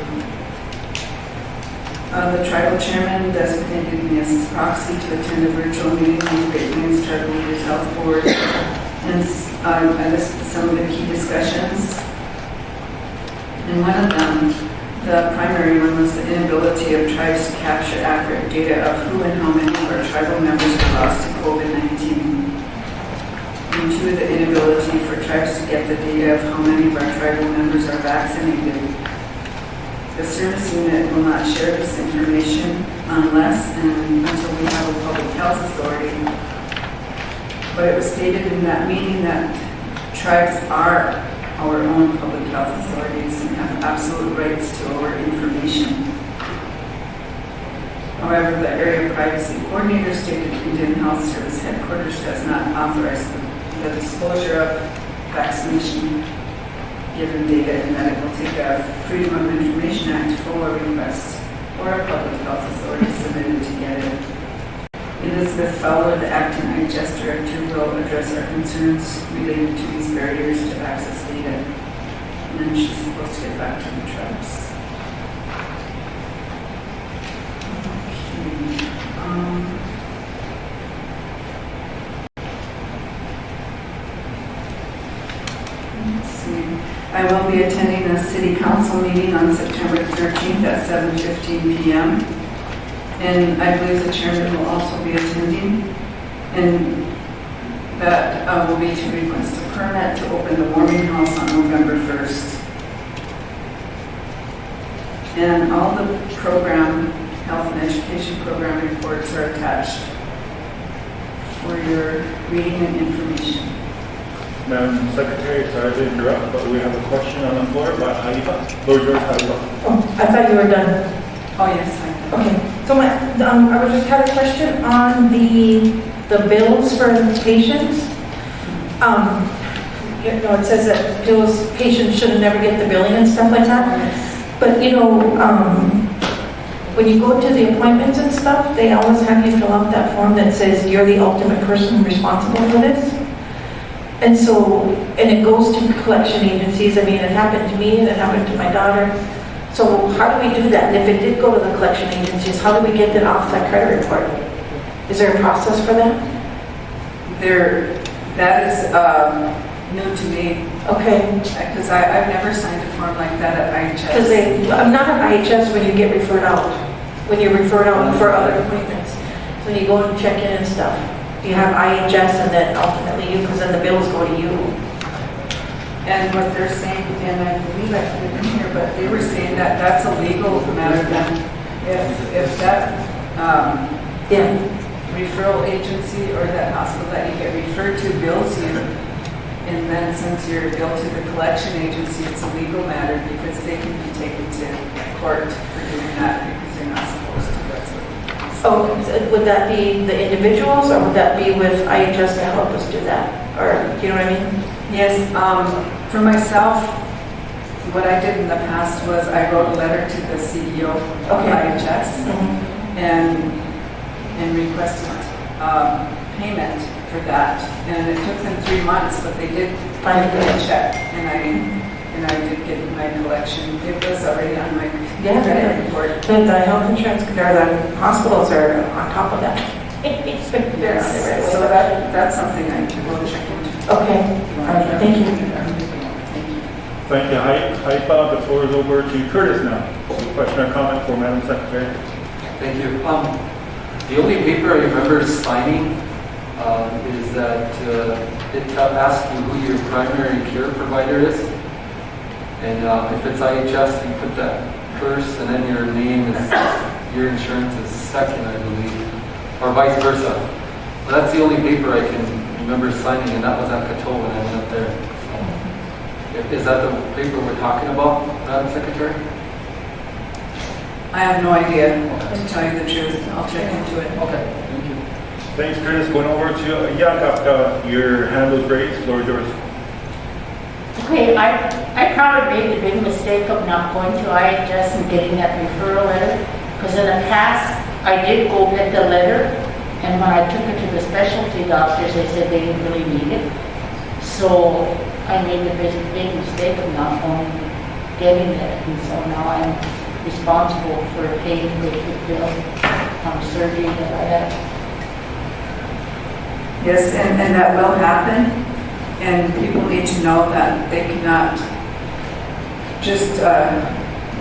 The tribal chairman designated me as his proxy to attend a virtual meeting with the Great Plains Tribal Leaders Health Board, and I listed some of the key discussions. And one of them, the primary one, was the inability of tribes to capture accurate data of who and how many of our tribal members were lost to COVID-19. And 2, the inability for tribes to get the data of how many of our tribal members are vaccinated. The service unit will not share this information unless and until we have a public health authority. But it was stated in that meeting that tribes are our own public health authorities and have absolute rights to our information. However, the area privacy coordinator stated Indian Health Service headquarters does not authorize the disclosure of vaccination given data, and that it will take a Freedom of Information Act FOA request or a public health authority submitted to get it. Elizabeth Fowler, the acting IHS director, will address our concerns related to these barriers to access data. And then she's supposed to get back to the tribes. Let's see. I will be attending a city council meeting on September 13th at 7:15 p.m. And I believe the chairman will also be attending. And that will be to request a permit to open the warming house on November 1st. And all the program, health and education program reports are attached for your reading and information. Madam Secretary, sorry to interrupt, but we have a question on the floor by Haifa. Lord George Haifa. Oh, I thought you were done. Oh, yes, Okay, so I just had a question on the bills for patients. You know, it says that patients should never get the billing and stuff like that. But you know, when you go to the appointments and stuff, they always have you fill out that form that says you're the ultimate person responsible for this. And so, and it goes to collection agencies. I mean, it happened to me and it happened to my daughter. So how do we do that? And if it did go to the collection agencies, how do we get it off that credit report? Is there a process for that? That is new to me. Okay. Because I've never signed a form like that at IHS. Because I'm not at IHS when you get referred out. When you're referred out for other appointments. So you go and check in and stuff. You have IHS and then ultimately you, because then the bills go to you. And what they're saying, and I believe I put it in here, but they were saying that that's a legal matter then. If that referral agency or that hospital that you get referred to bills you, and then since you're billed to the collection agency, it's a legal matter because they can be taken to court for doing that because they're not supposed to. That's what. Oh, would that be the individuals or would that be with IHS to help us do that? Or, do you know what I mean? Yes, for myself, what I did in the past was I wrote a letter to the CEO of IHS and requested payment for that. And it took them 3 months, but they did finally get a check, and I did get my collection. It was already on my credit report. But the health insurance, or the hospitals are on top of that. Yes, so that's something I will check into. Okay, all right, thank you. Thank you, Haifa. The floor is over to Curtis now. Question or comment for Madam Secretary? Thank you. The only paper I remember signing is that it asks you who your primary care provider is. And if it's IHS, you put that first, and then your name is, your insurance is second, I believe. or vice versa. But that's the only paper I can remember signing, and that was at Coteau when I went up there. So, is that the paper we're talking about, Madam Secretary? I have no idea, to tell you the truth. I'll check into it. Okay, thank you. Thanks, Curtis. Going over to Yakap, your hand was raised, floor is yours. Okay, I probably made the big mistake of not going to IHS and getting that referral letter, because in the past, I did go get the letter, and when I took it to the specialty doctors, they said they didn't really need it. So I made the big mistake of not going, getting it, and so now I'm responsible for paying the bill on surgery that I had. Yes, and that will happen, and people need to know that they cannot just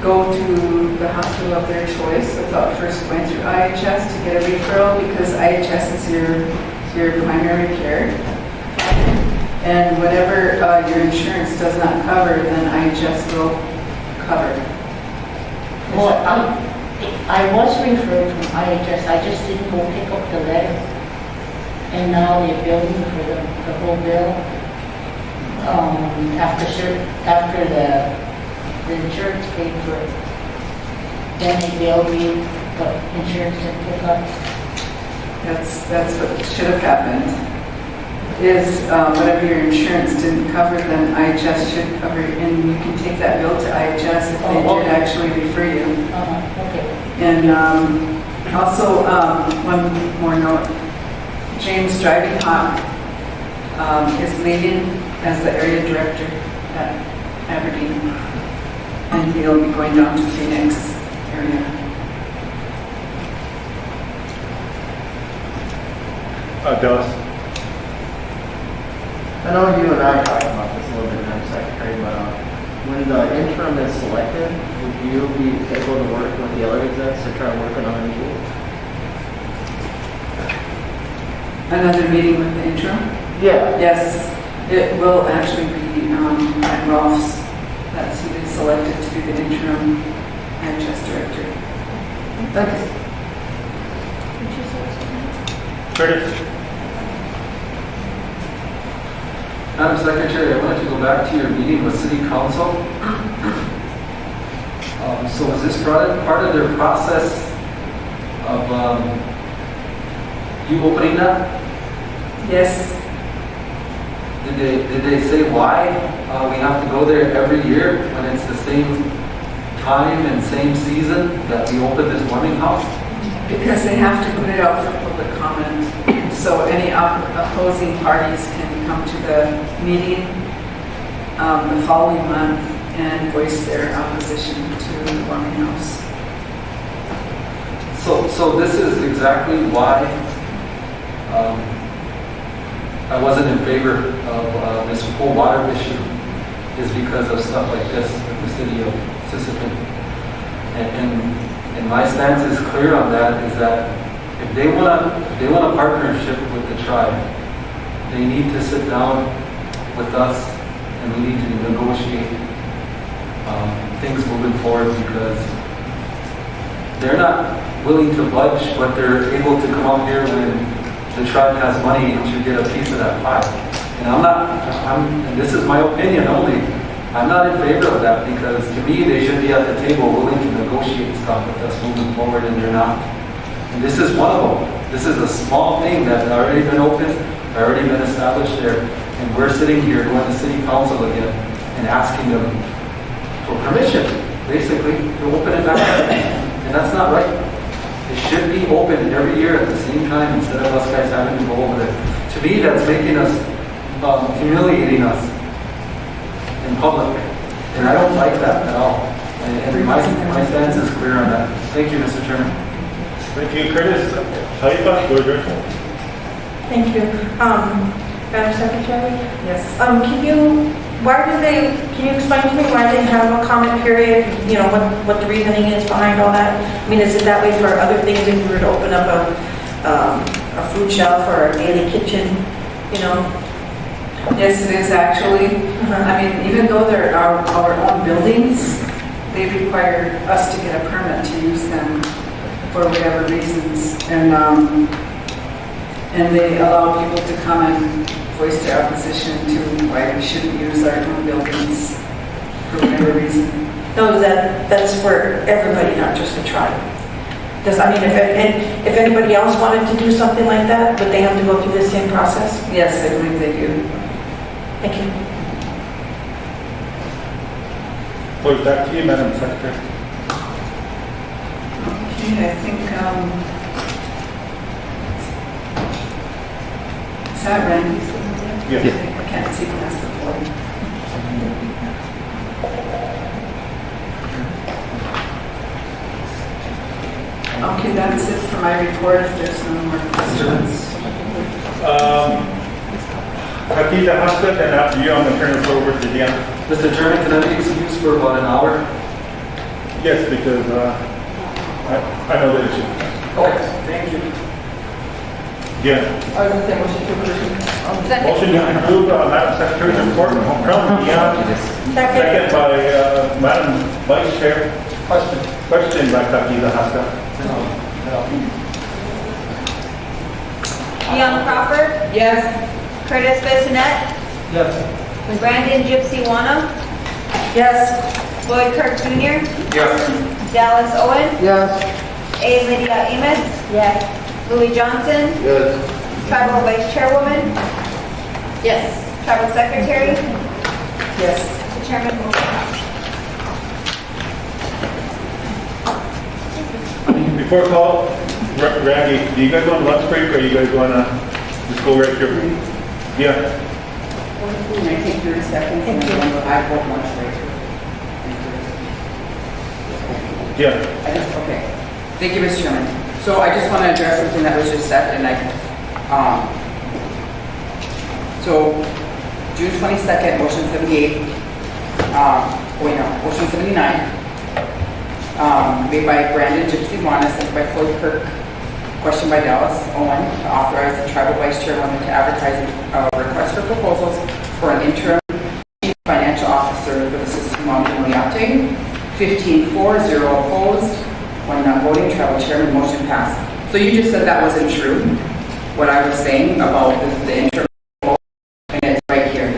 go to the hospital of their choice without first going through IHS to get a referral, because IHS is your primary care. And whatever your insurance does not cover, then IHS will cover. Well, I was referred from IHS, I just didn't go pick up the letter. And now they're billing for the whole bill. After the insurance paid for it. Then they bill me, but insurance didn't pick up. That's what should have happened. Is whatever your insurance didn't cover, then IHS should cover it, and you can take that bill to IHS if they did actually refer you. Okay. And also, one more note, James Driving Hawk is leaving as the area director at Aberdeen, and he'll be going down to Phoenix area. Dallas. I know you and I talked about this a little bit, Madam Secretary, but when the interim is selected, would you be able to work with the other execs to try working on a meeting? Another meeting with the interim? Yeah. Yes, it will actually be at Rolf's. That's who they selected to be the interim IHS director. Thank you. Curtis. Madam Secretary, I wanted to go back to your meeting with City Council. So is this part of their process of you opening that? Yes. Did they say why we have to go there every year when it's the same time and same season that we open this warming house? Because they have to put it out for public comment. So any opposing parties can come to the meeting the following month and voice their opposition to the warming house. So this is exactly why I wasn't in favor of this whole water issue, is because of stuff like this with the city of Sissipic. And my stance is clear on that, is that if they want a partnership with the tribe, they need to sit down with us and we need to negotiate things moving forward, because they're not willing to budge, but they're able to come up here when the tribe has money to get a piece of that pie. And and this is my opinion only, I'm not in favor of that, because to me they should be at the table willing to negotiate stuff with us moving forward, and they're not. And this is one of them. This is a small thing that had already been opened, already been established there, and we're sitting here going to city council again and asking them for permission, basically, to open it back up. And that's not right. It should be open every year at the same time instead of us guys having to go over there. To me, that's making us, humiliating us in public. And I don't like that at all. And my stance is clear on that. Thank you, Mr. Chairman. Thank you, Curtis. Halifa, go yours. Thank you. Madam Secretary? Yes. Can you explain to me why they have a comment period? You know, what the reasoning is behind all that? I mean, is it that way for other things if we were to open up a food shelf or a daily kitchen, you know? Yes, it is actually. I mean, even though they're our own buildings, they require us to get a permit to use them for whatever reasons. And And they allow people to come and voice their opposition to why we shouldn't use our own buildings for whatever reason. No, that's for everybody, not just the tribe. Because, I mean, if anybody else wanted to do something like that, would they have to go through the same process? Yes, I believe they do. Thank you. So back to you, Madam Secretary. Okay, I think, is that Randy? Yes. I can't see past the floor. Okay, that's it for my report, if there's no more questions. Akita Haskett, and after you, I'm going to turn this over to Deanna. Mr. Chairman, can I be excused for about an hour? Yes, because I know the issue. Okay, thank you. Yeah. I was going to say motion to approve. Motion to approve Madam Secretary's report from Deanna. Second by Madam Vice Chair. Question by Akita Haskett. Leon Crawford, Yes. Curtis Bissonette, Yes. Brandon Gypsy Wanna, Yes. Lloyd Kirk Jr., Yes. Dallas Owen, Yes. A. Lydia Amos, Yes. Louis Johnson, Yes. Tribal Vice Chairwoman, Yes. Tribal Secretary, Yes. the Chairman will Before call, Randy, do you guys want lunch break or you guys want to just go right here? Yeah. Can I take 30 seconds and then I vote lunch break? Yeah. Okay. Thank you, Mr. Chairman. So I just want to address something that was just said, and so June 22nd, motion 78, motion 79, made by Brandon Gypsy Wanna, sent by Floyd Kirk, question by Dallas Owen, to authorize the tribal vice chairwoman to advertise a request for proposals for an interim chief financial officer for the system of Montreal. 15-4, 0 opposed, 1 not voting, tribal chairman, motion passed. So you just said that wasn't true, what I was saying about the interim, and it's right here,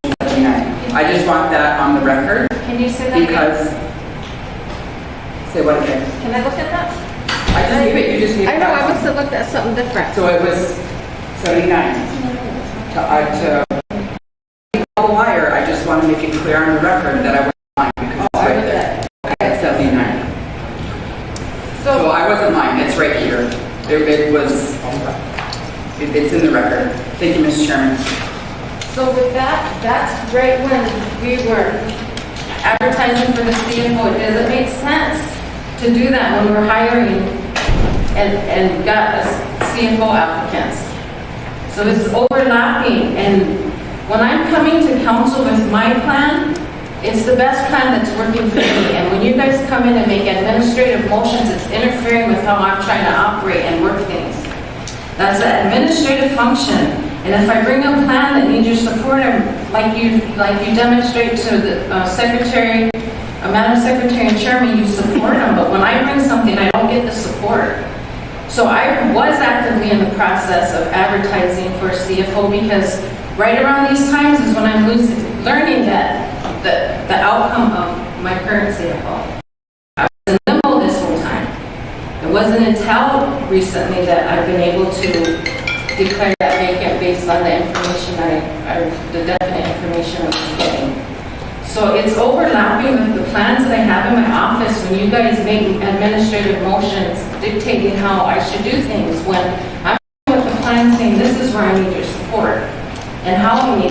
motion 79. I just want that on the record. Can you say that again? Because, say what again? Can I look at that? I just gave it, you just gave it I know, back. I must have looked at something different. So it was 79. To the wire, I just want to make it clear on the record that I was lying because it's right there. I had 79. So I wasn't lying, it's right here. It was, it's in the record. Thank you, Mr. Chairman. So with that, that's right when we were advertising for the CFO. Does it make sense to do that when we're hiring and got a CFO applicants? So it's overlapping, and when I'm coming to council with my plan, it's the best plan that's working for me. And when you guys come in and make administrative motions, it's interfering with how I'm trying to operate and work things. That's an administrative function. And if I bring a plan that needs your support, like you demonstrate to the secretary, Madam Secretary and Chairman, you support them. But when I bring something, I don't get the support. So I was actively in the process of advertising for a CFO because right around these times is when I'm learning that the outcome of my current CFO. I was in limbo this whole time. It wasn't until recently that I've been able to declare that vacant based on the information the definite information I was getting. So it's overlapping with the plans that I have in my office when you guys make administrative motions dictating how I should do things when I'm with the plan saying this is where I need your support and how I need